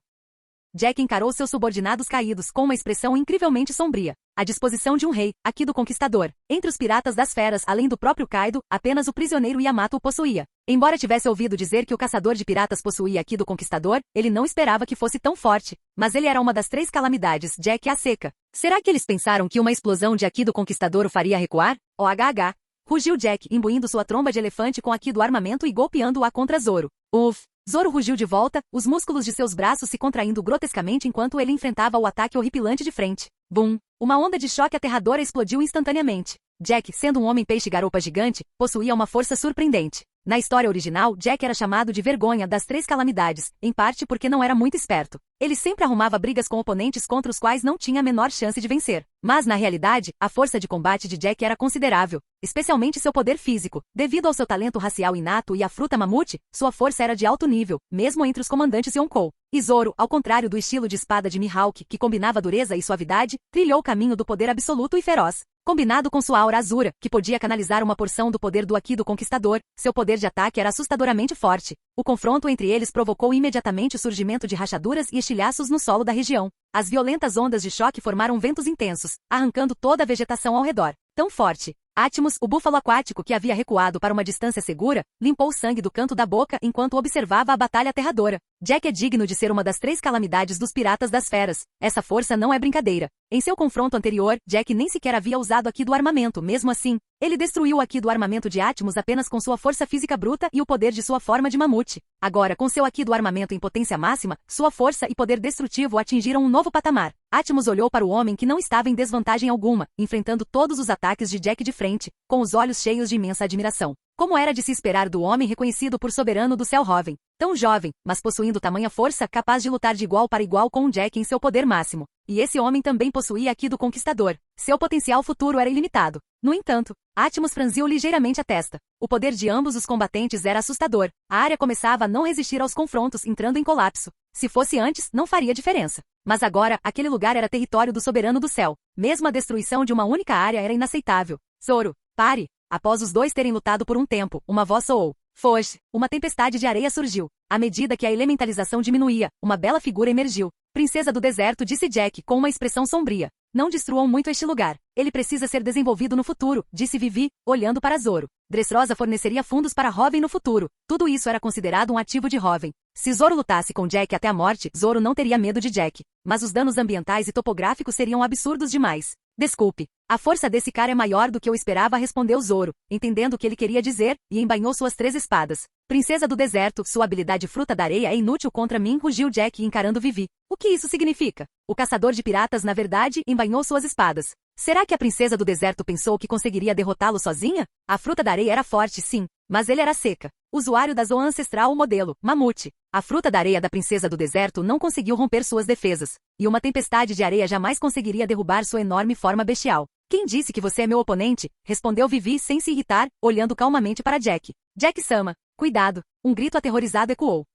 Jack encarou seus subordinados caídos com uma expressão incrivelmente sombria. À disposição de um rei, Haki do conquistador. Entre os piratas das feras, além do próprio Kaido, apenas o prisioneiro Yamato o possuía. Embora tivesse ouvido dizer que o caçador de piratas possuía Haki do conquistador, ele não esperava que fosse tão forte. Mas ele era uma das três calamidades, Jack a seca. Será que eles pensaram que uma explosão de Haki do conquistador o faria recuar? OHH. Rugiu Jack, imbuindo sua tromba de elefante com Haki do armamento e golpeando-a contra Zoro. Uff! Zoro rugiu de volta, os músculos de seus braços se contraindo grotescamente enquanto ele enfrentava o ataque horripilante de frente. Bum! Uma onda de choque aterradora explodiu instantaneamente. Jack, sendo um homem-peixe garopa gigante, possuía uma força surpreendente. Na história original, Jack era chamado de vergonha das três calamidades, em parte porque não era muito esperto. Ele sempre arrumava brigas com oponentes contra os quais não tinha a menor chance de vencer. Mas, na realidade, a força de combate de Jack era considerável, especialmente seu poder físico. Devido ao seu talento racial inato e à fruta mamute, sua força era de alto nível, mesmo entre os comandantes Yonkou. E Zoro, ao contrário do estilo de espada de Mihawk, que combinava dureza e suavidade, trilhou o caminho do poder absoluto e feroz. Combinado com sua aura azura, que podia canalizar uma porção do poder do Haki do conquistador, seu poder de ataque era assustadoramente forte. O confronto entre eles provocou imediatamente o surgimento de rachaduras e estilhaços no solo da região. As violentas ondas de choque formaram ventos intensos, arrancando toda a vegetação ao redor. Tão forte. Atmos, o búfalo aquático que havia recuado para uma distância segura, limpou o sangue do canto da boca enquanto observava a batalha aterradora. Jack é digno de ser uma das três calamidades dos piratas das feras. Essa força não é brincadeira. Em seu confronto anterior, Jack nem sequer havia usado Haki do armamento. Mesmo assim, ele destruiu o Haki do armamento de Atmos apenas com sua força física bruta e o poder de sua forma de mamute. Agora, com seu Haki do armamento em potência máxima, sua força e poder destrutivo atingiram um novo patamar. Atmos olhou para o homem que não estava em desvantagem alguma, enfrentando todos os ataques de Jack de frente, com os olhos cheios de imensa admiração. Como era de se esperar do homem reconhecido por soberano do céu Hoven, tão jovem, mas possuindo tamanha força capaz de lutar de igual para igual com Jack em seu poder máximo. E esse homem também possuía Haki do conquistador. Seu potencial futuro era ilimitado. No entanto, Atmos franziu ligeiramente a testa. O poder de ambos os combatentes era assustador. A área começava a não resistir aos confrontos, entrando em colapso. Se fosse antes, não faria diferença. Mas agora, aquele lugar era território do soberano do céu. Mesmo a destruição de uma única área era inaceitável. Zoro, pare! Após os dois terem lutado por um tempo, uma voz soou. Foge! Uma tempestade de areia surgiu. À medida que a elementalização diminuía, uma bela figura emergiu. Princesa do deserto, disse Jack, com uma expressão sombria. Não destruam muito este lugar. Ele precisa ser desenvolvido no futuro, disse Vivi, olhando para Zoro. Dressrosa forneceria fundos para Hoven no futuro. Tudo isso era considerado um ativo de Hoven. Se Zoro lutasse com Jack até a morte, Zoro não teria medo de Jack. Mas os danos ambientais e topográficos seriam absurdos demais. Desculpe. A força desse cara é maior do que eu esperava, respondeu Zoro, entendendo o que ele queria dizer, e embainhou suas 3 espadas. Princesa do deserto, sua habilidade fruta da areia é inútil contra mim, rugiu Jack encarando Vivi. O que isso significa? O caçador de piratas, na verdade, embainhou suas espadas. Será que a princesa do deserto pensou que conseguiria derrotá-lo sozinha? A fruta da areia era forte, sim, mas ele era seca. Usuário da Zoan ancestral, o modelo, Mamute. A fruta da areia da princesa do deserto não conseguiu romper suas defesas, e uma tempestade de areia jamais conseguiria derrubar sua enorme forma bestial. Quem disse que você é meu oponente? Respondeu Vivi sem se irritar, olhando calmamente para Jack. Jack-sama, cuidado! Um grito aterrorizado ecoou.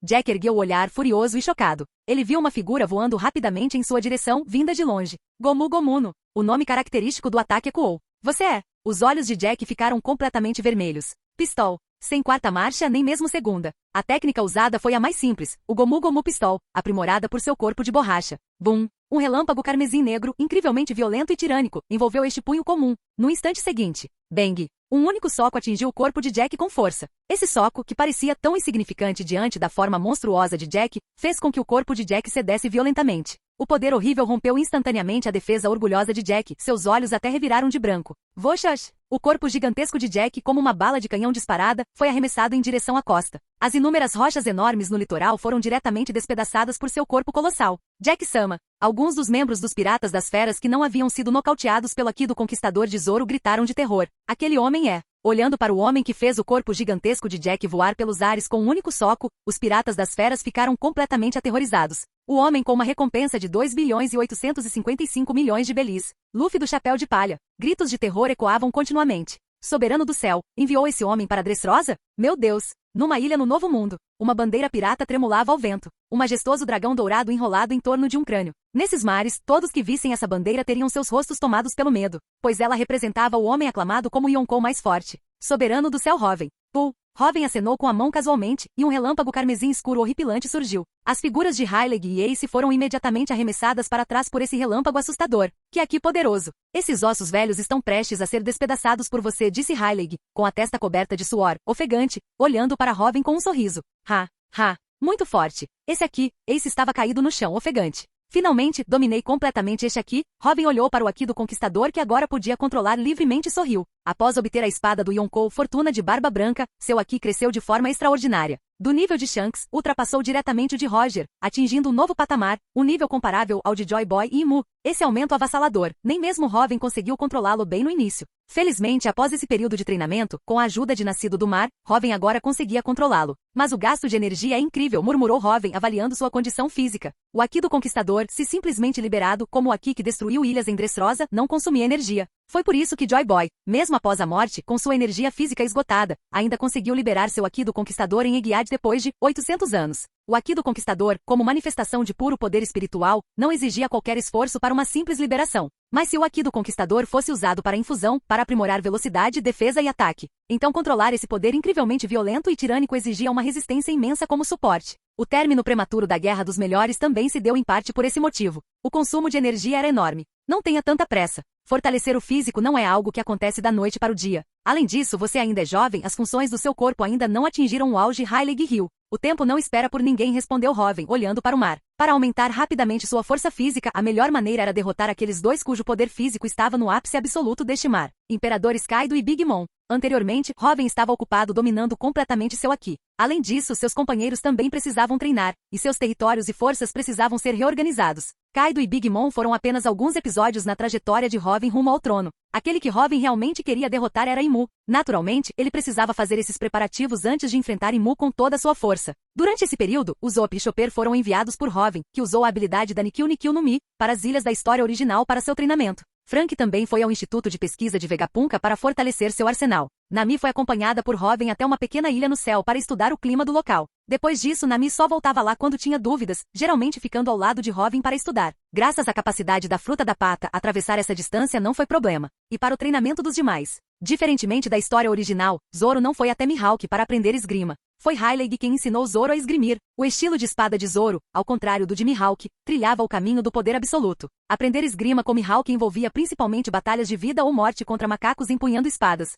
Jack ergueu o olhar furioso e chocado. Ele viu uma figura voando rapidamente em sua direção, vinda de longe. Gomu Gomuno. O nome característico do ataque ecoou. Você é? Os olhos de Jack ficaram completamente vermelhos. Pistol. Sem quarta marcha nem mesmo segunda. A técnica usada foi a mais simples, o Gomu Gomu Pistol, aprimorada por seu corpo de borracha. Bum! Um relâmpago carmesim negro, incrivelmente violento e tirânico, envolveu este punho comum. No instante seguinte, bang! Um único soco atingiu o corpo de Jack com força. Esse soco, que parecia tão insignificante diante da forma monstruosa de Jack, fez com que o corpo de Jack cedesse violentamente. O poder horrível rompeu instantaneamente a defesa orgulhosa de Jack, seus olhos até reviraram de branco. Voxas! O corpo gigantesco de Jack, como uma bala de canhão disparada, foi arremessado em direção à costa. As inúmeras rochas enormes no litoral foram diretamente despedaçadas por seu corpo colossal. Jack-sama. Alguns dos membros dos Piratas das Feras que não haviam sido nocauteados pelo Ki do Conquistador de Zoro gritaram de terror. Aquele homem é... Olhando para o homem que fez o corpo gigantesco de Jack voar pelos ares com um único soco, os Piratas das Feras ficaram completamente aterrorizados. O homem com uma recompensa de 2 bilhões e 855 milhões de belis. Luffy do chapéu de palha. Gritos de terror ecoavam continuamente. Soberano do céu, enviou esse homem para Dressrosa? Meu Deus! Numa ilha no Novo Mundo, uma bandeira pirata tremulava ao vento. Um majestoso dragão dourado enrolado em torno de um crânio. Nesses mares, todos que vissem essa bandeira teriam seus rostos tomados pelo medo, pois ela representava o homem aclamado como Yonkou mais forte. Soberano do céu Hoven. Pull. Hoven acenou com a mão casualmente, e um relâmpago carmesim escuro horripilante surgiu. As figuras de Hyleg e Ace foram imediatamente arremessadas para trás por esse relâmpago assustador. Que aqui poderoso! Esses ossos velhos estão prestes a ser despedaçados por você, disse Hyleg, com a testa coberta de suor, ofegante, olhando para Hoven com um sorriso. Ha, ha, muito forte. Esse aqui, Ace estava caído no chão, ofegante. Finalmente, dominei completamente este aqui. Hoven olhou para o Aki do Conquistador que agora podia controlar livremente e sorriu. Após obter a espada do Yonkou Fortuna de Barba Branca, seu Aki cresceu de forma extraordinária. Do nível de Shanks, ultrapassou diretamente o de Roger, atingindo um novo patamar, um nível comparável ao de Joy Boy e Imu. Esse aumento avassalador, nem mesmo Hoven conseguiu controlá-lo bem no início. Felizmente, após esse período de treinamento, com a ajuda de Nascido do Mar, Hoven agora conseguia controlá-lo. Mas o gasto de energia é incrível, murmurou Hoven avaliando sua condição física. O Aki do Conquistador, se simplesmente liberado como o Aki que destruiu ilhas em Dressrosa, não consumia energia. Foi por isso que Joy Boy, mesmo após a morte, com sua energia física esgotada, ainda conseguiu liberar seu Aki do Conquistador em Egiad depois de 800 anos. O Aki do Conquistador, como manifestação de puro poder espiritual, não exigia qualquer esforço para uma simples liberação. Mas se o Aki do Conquistador fosse usado para infusão, para aprimorar velocidade, defesa e ataque, então controlar esse poder incrivelmente violento e tirânico exigia uma resistência imensa como suporte. O término prematuro da Guerra dos Melhores também se deu em parte por esse motivo. O consumo de energia era enorme. Não tenha tanta pressa. Fortalecer o físico não é algo que acontece da noite para o dia. Além disso, você ainda é jovem, as funções do seu corpo ainda não atingiram o auge Hyleg Hill. O tempo não espera por ninguém, respondeu Hoven, olhando para o mar. Para aumentar rapidamente sua força física, a melhor maneira era derrotar aqueles dois cujo poder físico estava no ápice absoluto deste mar. Imperadores Kaido e Big Mom. Anteriormente, Hoven estava ocupado dominando completamente seu Aki. Além disso, seus companheiros também precisavam treinar, e seus territórios e forças precisavam ser reorganizados. Kaido e Big Mom foram apenas alguns episódios na trajetória de Hoven rumo ao trono. Aquele que Hoven realmente queria derrotar era Imu. Naturalmente, ele precisava fazer esses preparativos antes de enfrentar Imu com toda a sua força. Durante esse período, Usopp e Chopper foram enviados por Hoven, que usou a habilidade da Nikkyu Nikkyu no Mi, para as ilhas da história original para seu treinamento. Frank também foi ao Instituto de Pesquisa de Vegapunk para fortalecer seu arsenal. Nami foi acompanhada por Hoven até uma pequena ilha no céu para estudar o clima do local. Depois disso, Nami só voltava lá quando tinha dúvidas, geralmente ficando ao lado de Hoven para estudar. Graças à capacidade da fruta da pata, atravessar essa distância não foi problema. E para o treinamento dos demais. Diferentemente da história original, Zoro não foi até Mihawk para aprender esgrima. Foi Hyleg quem ensinou Zoro a esgrimir. O estilo de espada de Zoro, ao contrário do de Mihawk, trilhava o caminho do poder absoluto. Aprender esgrima com Mihawk envolvia principalmente batalhas de vida ou morte contra macacos empunhando espadas.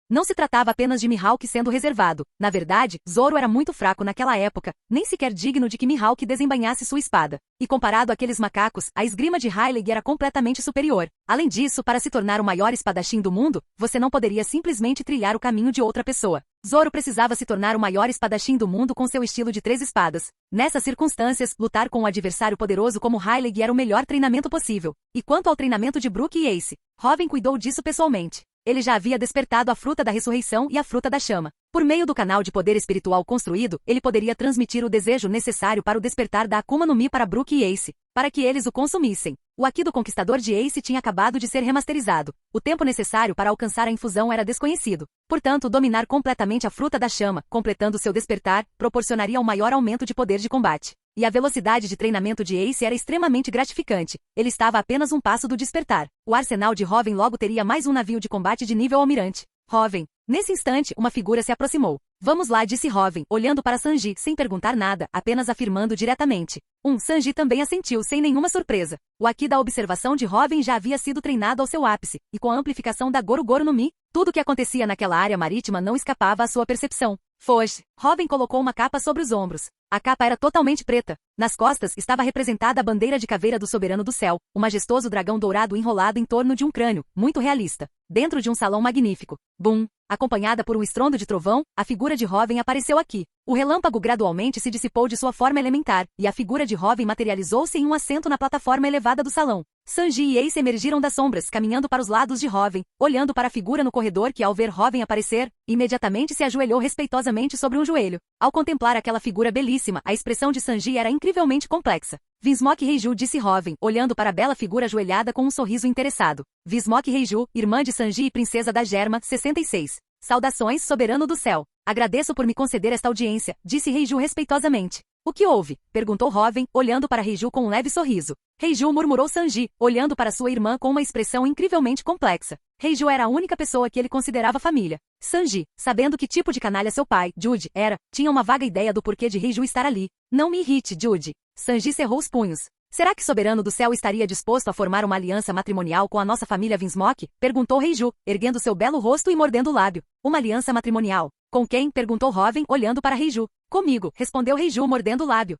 Não se tratava apenas de Mihawk sendo reservado. Na verdade, Zoro era muito fraco naquela época, nem sequer digno de que Mihawk desembainhasse sua espada. E comparado àqueles macacos, a esgrima de Rayleigh era completamente superior. Além disso, para se tornar o maior espadachim do mundo, você não poderia simplesmente trilhar o caminho de outra pessoa. Zoro precisava se tornar o maior espadachim do mundo com seu estilo de 3 espadas. Nessas circunstâncias, lutar com um adversário poderoso como Rayleigh era o melhor treinamento possível. E quanto ao treinamento de Brook e Ace, Robin cuidou disso pessoalmente. Ele já havia despertado a fruta da ressurreição e a fruta da chama. Por meio do canal de poder espiritual construído, ele poderia transmitir o desejo necessário para o despertar da Akuma no Mi para Brook e Ace, para que eles o consumissem. O Haki do Conquistador de Ace tinha acabado de ser remasterizado. O tempo necessário para alcançar a infusão era desconhecido. Portanto, dominar completamente a fruta da chama, completando seu despertar, proporcionaria um maior aumento de poder de combate. E a velocidade de treinamento de Ace era extremamente gratificante. Ele estava a apenas um passo do despertar. O arsenal de Robin logo teria mais um navio de combate de nível almirante. Robin. Nesse instante, uma figura se aproximou. Vamos lá, disse Robin, olhando para Sanji, sem perguntar nada, apenas afirmando diretamente. Sanji também assentiu, sem nenhuma surpresa. O Haki da observação de Robin já havia sido treinado ao seu ápice, e com a amplificação da Goro Goro no Mi, tudo o que acontecia naquela área marítima não escapava à sua percepção. Foge. Robin colocou uma capa sobre os ombros. A capa era totalmente preta. Nas costas estava representada a bandeira de caveira do Soberano do Céu, o majestoso dragão dourado enrolado em torno de um crânio, muito realista, dentro de um salão magnífico. Bum! Acompanhada por um estrondo de trovão, a figura de Robin apareceu aqui. O relâmpago gradualmente se dissipou de sua forma elementar, e a figura de Robin materializou-se em um assento na plataforma elevada do salão. Sanji e Ace emergiram das sombras, caminhando para os lados de Robin, olhando para a figura no corredor que, ao ver Robin aparecer, imediatamente se ajoelhou respeitosamente sobre um joelho. Ao contemplar aquela figura belíssima, a expressão de Sanji era incrivelmente complexa. Vismoque Reiju, disse Robin, olhando para a bela figura ajoelhada com um sorriso interessado. Vismoque Reiju, irmã de Sanji e princesa da Germa, 66. Saudações, soberano do céu. Agradeço por me conceder esta audiência, disse Reiju respeitosamente. O que houve? Perguntou Robin, olhando para Reiju com um leve sorriso. Reiju, murmurou Sanji, olhando para sua irmã com uma expressão incrivelmente complexa. Reiju era a única pessoa que ele considerava família. Sanji, sabendo que tipo de canalha seu pai, Jude, era, tinha uma vaga ideia do porquê de Reiju estar ali. Não me irrite, Jude. Sanji cerrou os punhos. Será que Soberano do Céu estaria disposto a formar uma aliança matrimonial com a nossa família Vinsmoke? Perguntou Reiju, erguendo seu belo rosto e mordendo o lábio. Uma aliança matrimonial. Com quem? Perguntou Robin, olhando para Reiju. Comigo, respondeu Reiju mordendo o lábio.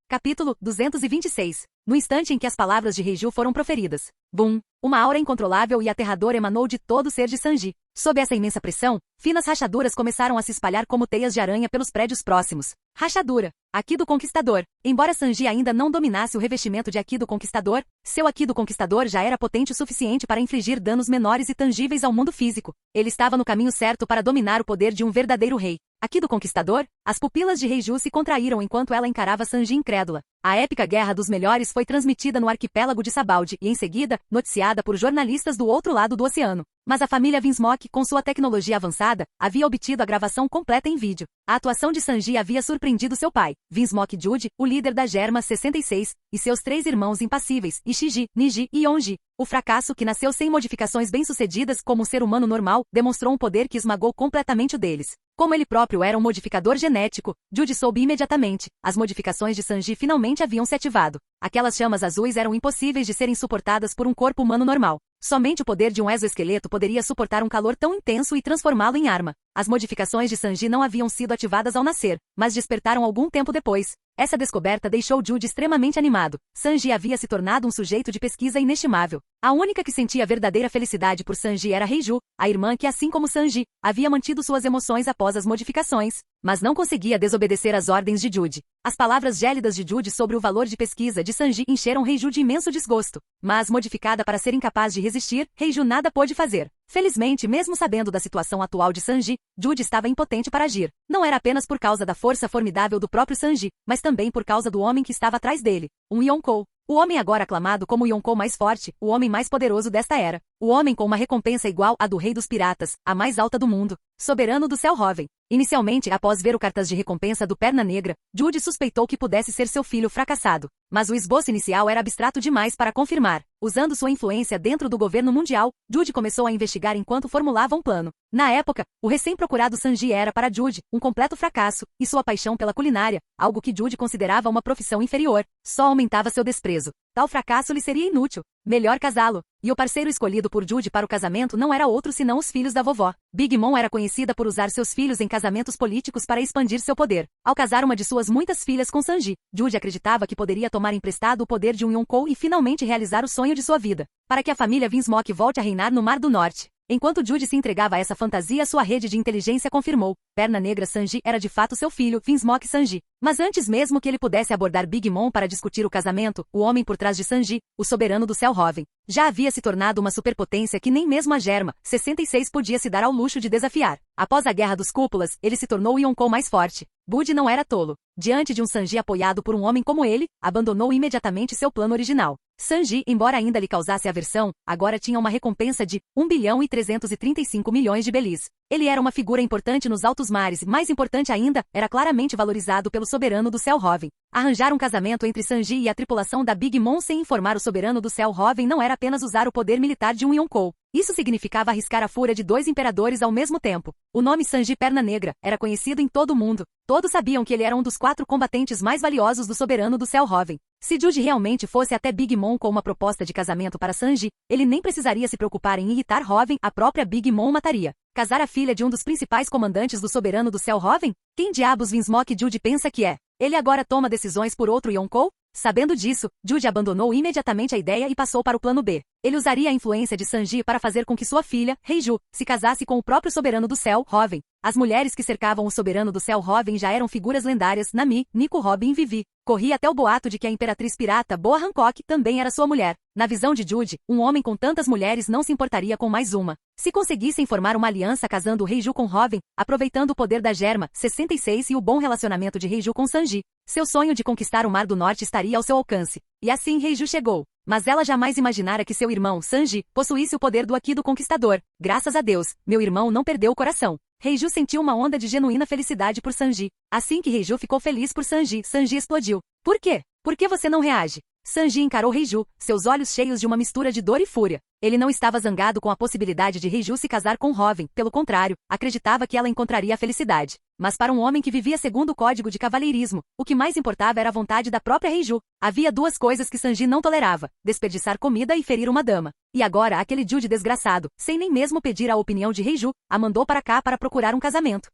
Capítulo 226. No instante em que as palavras de Reiju foram proferidas. Bum! Uma aura incontrolável e aterradora emanou de todo o ser de Sanji. Sob essa imensa pressão, finas rachaduras começaram a se espalhar como teias de aranha pelos prédios próximos. Rachadura. Haki do Conquistador. Embora Sanji ainda não dominasse o revestimento de Haki do Conquistador, seu Haki do Conquistador já era potente o suficiente para infligir danos menores e tangíveis ao mundo físico. Ele estava no caminho certo para dominar o poder de um verdadeiro rei. Haki do Conquistador, as pupilas de Reiju se contraíram enquanto ela encarava Sanji incrédula. A épica Guerra dos Melhores foi transmitida no arquipélago de Sabaldi e, em seguida, noticiada por jornalistas do outro lado do oceano. Mas a família Vinsmoke, com sua tecnologia avançada, havia obtido a gravação completa em vídeo. A atuação de Sanji havia surpreendido seu pai, Vinsmoke Jude, o líder da Germa 66, e seus 3 irmãos impassíveis, Ishiji, Niji e Yonji. O fracasso, que nasceu sem modificações bem-sucedidas como um ser humano normal, demonstrou um poder que esmagou completamente o deles. Como ele próprio era um modificador genético, Jude soube imediatamente. As modificações de Sanji finalmente haviam se ativado. Aquelas chamas azuis eram impossíveis de serem suportadas por um corpo humano normal. Somente o poder de um exoesqueleto poderia suportar um calor tão intenso e transformá-lo em arma. As modificações de Sanji não haviam sido ativadas ao nascer, mas despertaram algum tempo depois. Essa descoberta deixou Jude extremamente animado. Sanji havia se tornado um sujeito de pesquisa inestimável. A única que sentia verdadeira felicidade por Sanji era Reiju, a irmã que, assim como Sanji, havia mantido suas emoções após as modificações, mas não conseguia desobedecer às ordens de Jude. As palavras gélidas de Jude sobre o valor de pesquisa de Sanji encheram Reiju de imenso desgosto. Mas, modificada para ser incapaz de resistir, Reiju nada pôde fazer. Felizmente, mesmo sabendo da situação atual de Sanji, Jude estava impotente para agir. Não era apenas por causa da força formidável do próprio Sanji, mas também por causa do homem que estava atrás dele, um Yonkou. O homem agora aclamado como o Yonkou mais forte, o homem mais poderoso desta era. O homem com uma recompensa igual à do rei dos piratas, a mais alta do mundo. Soberano do céu Robin. Inicialmente, após ver o cartaz de recompensa do Perna Negra, Jude suspeitou que pudesse ser seu filho fracassado. Mas o esboço inicial era abstrato demais para confirmar. Usando sua influência dentro do governo mundial, Jude começou a investigar enquanto formulava um plano. Na época, o recém-procurado Sanji era para Jude um completo fracasso, e sua paixão pela culinária, algo que Jude considerava uma profissão inferior, só aumentava seu desprezo. Tal fracasso lhe seria inútil. Melhor casá-lo. E o parceiro escolhido por Jude para o casamento não era outro senão os filhos da vovó. Big Mom era conhecida por usar seus filhos em casamentos políticos para expandir seu poder. Ao casar uma de suas muitas filhas com Sanji, Jude acreditava que poderia tomar emprestado o poder de um Yonkou e finalmente realizar o sonho de sua vida, para que a família Vinsmoke volte a reinar no Mar do Norte. Enquanto Jude se entregava a essa fantasia, sua rede de inteligência confirmou: Perna Negra Sanji era de fato seu filho, Vinsmoke Sanji. Mas antes mesmo que ele pudesse abordar Big Mom para discutir o casamento, o homem por trás de Sanji, o soberano do céu Hoven, já havia se tornado uma superpotência que nem mesmo a Germa 66 podia se dar ao luxo de desafiar. Após a Guerra dos Cúpulas, ele se tornou o Yonkou mais forte. Bud não era tolo. Diante de um Sanji apoiado por um homem como ele, abandonou imediatamente seu plano original. Sanji, embora ainda lhe causasse aversão, agora tinha uma recompensa de 1,335 bilhão de belis. Ele era uma figura importante nos altos mares e, mais importante ainda, era claramente valorizado pelo soberano do céu Hoven. Arranjar um casamento entre Sanji e a tripulação da Big Mom sem informar o soberano do céu Hoven não era apenas usar o poder militar de um Yonkou. Isso significava arriscar a fúria de dois imperadores ao mesmo tempo. O nome Sanji Perna Negra era conhecido em todo o mundo. Todos sabiam que ele era um dos 4 combatentes mais valiosos do soberano do céu Hoven. Se Jude realmente fosse até Big Mom com uma proposta de casamento para Sanji, ele nem precisaria se preocupar em irritar Hoven, a própria Big Mom mataria. Casar a filha de um dos principais comandantes do soberano do céu Hoven? Quem diabos Vinsmoke Jude pensa que é? Ele agora toma decisões por outro Yonkou? Sabendo disso, Jude abandonou imediatamente a ideia e passou para o plano B. Ele usaria a influência de Sanji para fazer com que sua filha, Heiju, se casasse com o próprio soberano do céu, Hoven. As mulheres que cercavam o soberano do céu Hoven já eram figuras lendárias: Nami, Nico Robin e Vivi. Corria até o boato de que a imperatriz pirata Boa Hancock também era sua mulher. Na visão de Jude, um homem com tantas mulheres não se importaria com mais uma. Se conseguissem formar uma aliança casando Heiju com Hoven, aproveitando o poder da Germa 66 e o bom relacionamento de Heiju com Sanji, seu sonho de conquistar o Mar do Norte estaria ao seu alcance. E assim Heiju chegou. Mas ela jamais imaginara que seu irmão, Sanji, possuísse o poder do Aki do Conquistador. Graças a Deus, meu irmão não perdeu o coração. Heiju sentiu uma onda de genuína felicidade por Sanji. Assim que Heiju ficou feliz por Sanji, Sanji explodiu. Por quê? Por que você não reage? Sanji encarou Heiju, seus olhos cheios de uma mistura de dor e fúria. Ele não estava zangado com a possibilidade de Heiju se casar com Hoven, pelo contrário, acreditava que ela encontraria a felicidade. Mas para um homem que vivia segundo o código de cavalheirismo, o que mais importava era a vontade da própria Heiju. Havia 2 coisas que Sanji não tolerava: desperdiçar comida e ferir uma dama. E agora aquele Jude desgraçado, sem nem mesmo pedir a opinião de Heiju, a mandou para cá para procurar um casamento.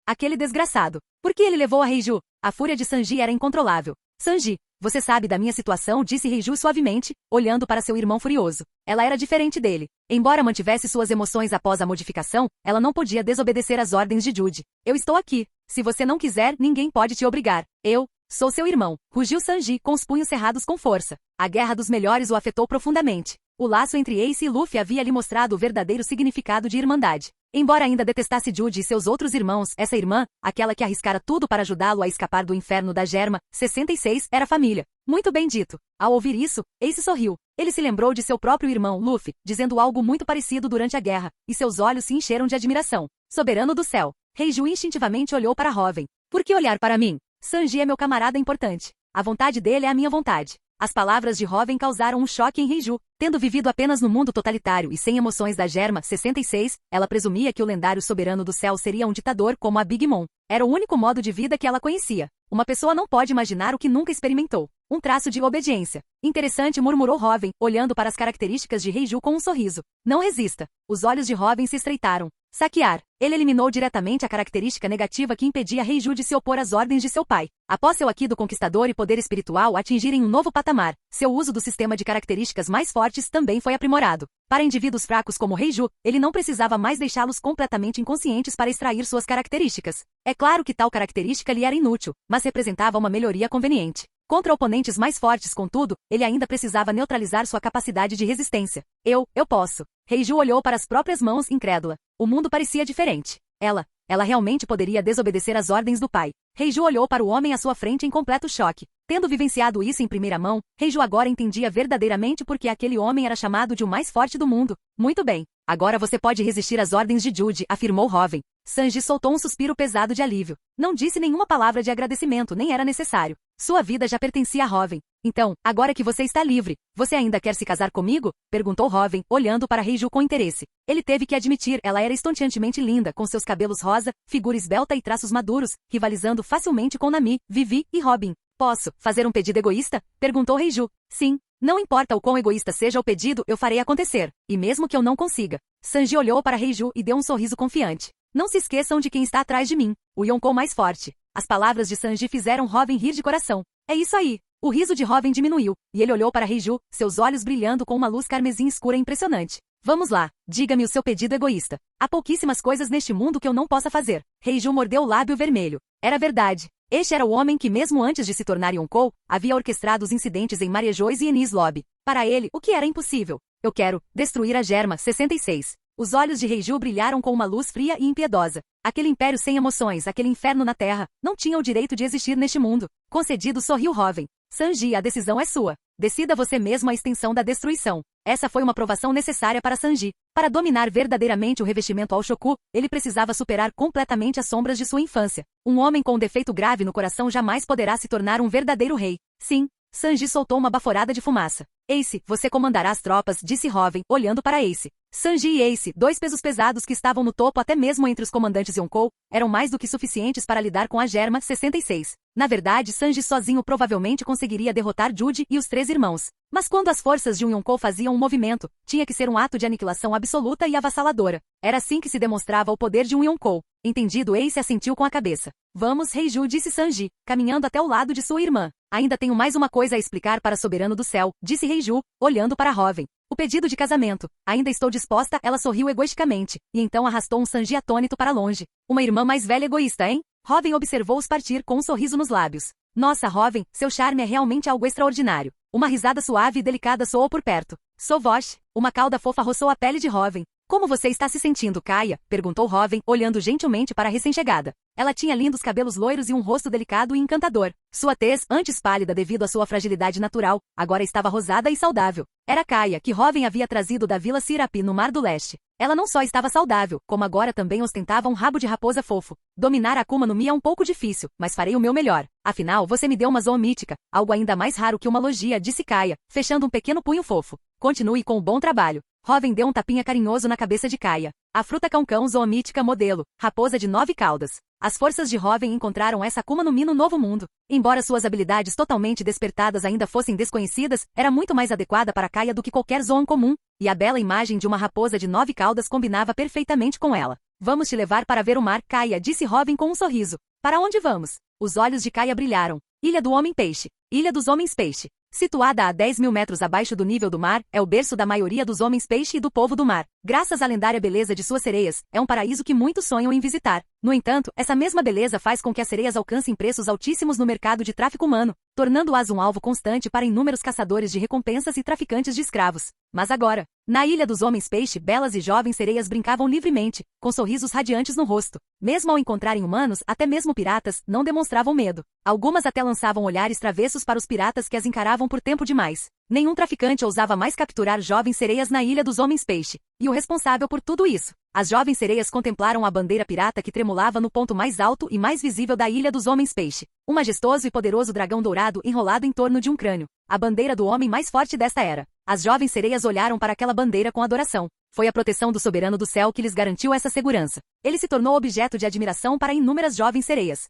Aquele desgraçado. Por que ele levou a Heiju? A fúria de Sanji era incontrolável. Sanji, você sabe da minha situação, disse Heiju suavemente, olhando para seu irmão furioso. Ela era diferente dele. Embora mantivesse suas emoções após a modificação, ela não podia desobedecer às ordens de Jude. Eu estou aqui. Se você não quiser, ninguém pode te obrigar. Eu sou seu irmão, rugiu Sanji com os punhos cerrados com força. A Guerra dos Melhores o afetou profundamente. O laço entre Ace e Luffy havia lhe mostrado o verdadeiro significado de irmandade. Embora ainda detestasse Jude e seus outros irmãos, essa irmã, aquela que arriscara tudo para ajudá-lo a escapar do inferno da Germa 66, era família. Muito bem dito. Ao ouvir isso, Ace sorriu. Ele se lembrou de seu próprio irmão, Luffy, dizendo algo muito parecido durante a guerra, e seus olhos se encheram de admiração. Soberano do céu. Heiju instintivamente olhou para Hoven. Por que olhar para mim? Sanji é meu camarada importante. A vontade dele é a minha vontade. As palavras de Hoven causaram um choque em Heiju. Tendo vivido apenas no mundo totalitário e sem emoções da Germa 66, ela presumia que o lendário soberano do céu seria um ditador como a Big Mom. Era o único modo de vida que ela conhecia. Uma pessoa não pode imaginar o que nunca experimentou. Um traço de obediência. Interessante, murmurou Hoven, olhando para as características de Heiju com um sorriso. Não resista. Os olhos de Hoven se estreitaram. Saquear. Ele eliminou diretamente a característica negativa que impedia Heiju de se opor às ordens de seu pai. Após seu Aki do Conquistador e poder espiritual atingirem um novo patamar, seu uso do sistema de características mais fortes também foi aprimorado. Para indivíduos fracos como Heiju, ele não precisava mais deixá-los completamente inconscientes para extrair suas características. É claro que tal característica lhe era inútil, mas representava uma melhoria conveniente. Contra oponentes mais fortes, contudo, ele ainda precisava neutralizar sua capacidade de resistência. Eu posso. Heiju olhou para as próprias mãos, incrédula. O mundo parecia diferente. Ela realmente poderia desobedecer às ordens do pai. Heiju olhou para o homem à sua frente em completo choque. Tendo vivenciado isso em primeira mão, Heiju agora entendia verdadeiramente por que aquele homem era chamado de o mais forte do mundo. Muito bem. Agora você pode resistir às ordens de Jude, afirmou Hoven. Sanji soltou um suspiro pesado de alívio. Não disse nenhuma palavra de agradecimento, nem era necessário. Sua vida já pertencia a Hoven. Então, agora que você está livre, você ainda quer se casar comigo? Perguntou Hoven, olhando para Reiju com interesse. Ele teve que admitir, ela era estonteantemente linda, com seus cabelos rosa, figura esbelta e traços maduros, rivalizando facilmente com Nami, Vivi e Robin. Posso fazer um pedido egoísta? Perguntou Reiju. Sim. Não importa o quão egoísta seja o pedido, eu farei acontecer. E mesmo que eu não consiga. Sanji olhou para Reiju e deu um sorriso confiante. Não se esqueçam de quem está atrás de mim, o Yonkou mais forte. As palavras de Sanji fizeram Hoven rir de coração. É isso aí. O riso de Hoven diminuiu, e ele olhou para Reiju, seus olhos brilhando com uma luz carmesim escura impressionante. Vamos lá, diga-me o seu pedido egoísta. Há pouquíssimas coisas neste mundo que eu não possa fazer. Reiju mordeu o lábio vermelho. Era verdade. Este era o homem que, mesmo antes de se tornar Yonkou, havia orquestrado os incidentes em Mariejois e Enies Lobby. Para ele, o que era impossível? Eu quero destruir a Germa 66. Os olhos de Reiju brilharam com uma luz fria e impiedosa. Aquele império sem emoções, aquele inferno na terra, não tinha o direito de existir neste mundo. Concedido, sorriu Hoven. Sanji, a decisão é sua. Decida você mesmo a extensão da destruição. Essa foi uma provação necessária para Sanji. Para dominar verdadeiramente o revestimento All-Shoku, ele precisava superar completamente as sombras de sua infância. Um homem com um defeito grave no coração jamais poderá se tornar um verdadeiro rei. Sim. Sanji soltou uma baforada de fumaça. Ace, você comandará as tropas, disse Hoven, olhando para Ace. Sanji e Ace, dois pesos pesados que estavam no topo até mesmo entre os comandantes Yonkou, eram mais do que suficientes para lidar com a Germa 66. Na verdade, Sanji sozinho provavelmente conseguiria derrotar Jude e os três irmãos. Mas quando as forças de um Yonkou faziam um movimento, tinha que ser um ato de aniquilação absoluta e avassaladora. Era assim que se demonstrava o poder de um Yonkou. Entendido, Ace assentiu com a cabeça. Vamos, Reiju, disse Sanji, caminhando até o lado de sua irmã. Ainda tenho mais uma coisa a explicar para Soberano do Céu, disse Reiju, olhando para Hoven. O pedido de casamento. Ainda estou disposta, ela sorriu egoisticamente, e então arrastou um Sanji atônito para longe. Uma irmã mais velha egoísta, hein? Hoven observou-os partir com um sorriso nos lábios. Nossa, Hoven, seu charme é realmente algo extraordinário. Uma risada suave e delicada soou por perto. Sovosh, uma cauda fofa roçou a pele de Hoven. Como você está se sentindo, Kaia? Perguntou Hoven, olhando gentilmente para a recém-chegada. Ela tinha lindos cabelos loiros e um rosto delicado e encantador. Sua tez, antes pálida devido à sua fragilidade natural, agora estava rosada e saudável. Era Kaia, que Hoven havia trazido da Vila Sirapi no Mar do Leste. Ela não só estava saudável, como agora também ostentava um rabo de raposa fofo. Dominar a Akuma no Mi é um pouco difícil, mas farei o meu melhor. Afinal, você me deu uma zoomítica, algo ainda mais raro que uma logia, disse Kaia, fechando um pequeno punho fofo. Continue com o bom trabalho. Hoven deu um tapinha carinhoso na cabeça de Kaia. A fruta cão-cão zoomítica modelo, raposa de 9 caudas. As forças de Hoven encontraram essa Akuma no Mi no Novo Mundo. Embora suas habilidades totalmente despertadas ainda fossem desconhecidas, era muito mais adequada para Kaia do que qualquer zoon comum, e a bela imagem de uma raposa de 9 caudas combinava perfeitamente com ela. Vamos te levar para ver o mar, Kaia, disse Hoven com um sorriso. Para onde vamos? Os olhos de Kaia brilharam. Ilha do Homem-Peixe. Ilha dos Homens-Peixe. Situada a 10.000 metros abaixo do nível do mar, é o berço da maioria dos homens-peixe e do povo do mar. Graças à lendária beleza de suas sereias, é um paraíso que muitos sonham em visitar. No entanto, essa mesma beleza faz com que as sereias alcancem preços altíssimos no mercado de tráfico humano, tornando-as um alvo constante para inúmeros caçadores de recompensas e traficantes de escravos. Mas agora, na Ilha dos Homens-Peixe, belas e jovens sereias brincavam livremente, com sorrisos radiantes no rosto. Mesmo ao encontrarem humanos, até mesmo piratas, não demonstravam medo. Algumas até lançavam olhares travessos para os piratas que as encaravam por tempo demais. Nenhum traficante ousava mais capturar jovens sereias na Ilha dos Homens-Peixe. E o responsável por tudo isso? As jovens sereias contemplaram a bandeira pirata que tremulava no ponto mais alto e mais visível da Ilha dos Homens-Peixe. Um majestoso e poderoso dragão dourado enrolado em torno de um crânio. A bandeira do homem mais forte desta era. As jovens sereias olharam para aquela bandeira com adoração. Foi a proteção do Soberano do Céu que lhes garantiu essa segurança. Ele se tornou objeto de admiração para inúmeras jovens sereias.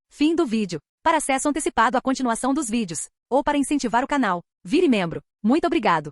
Fim do vídeo. Para acesso antecipado à continuação dos vídeos, ou para incentivar o canal, vire membro. Muito obrigado.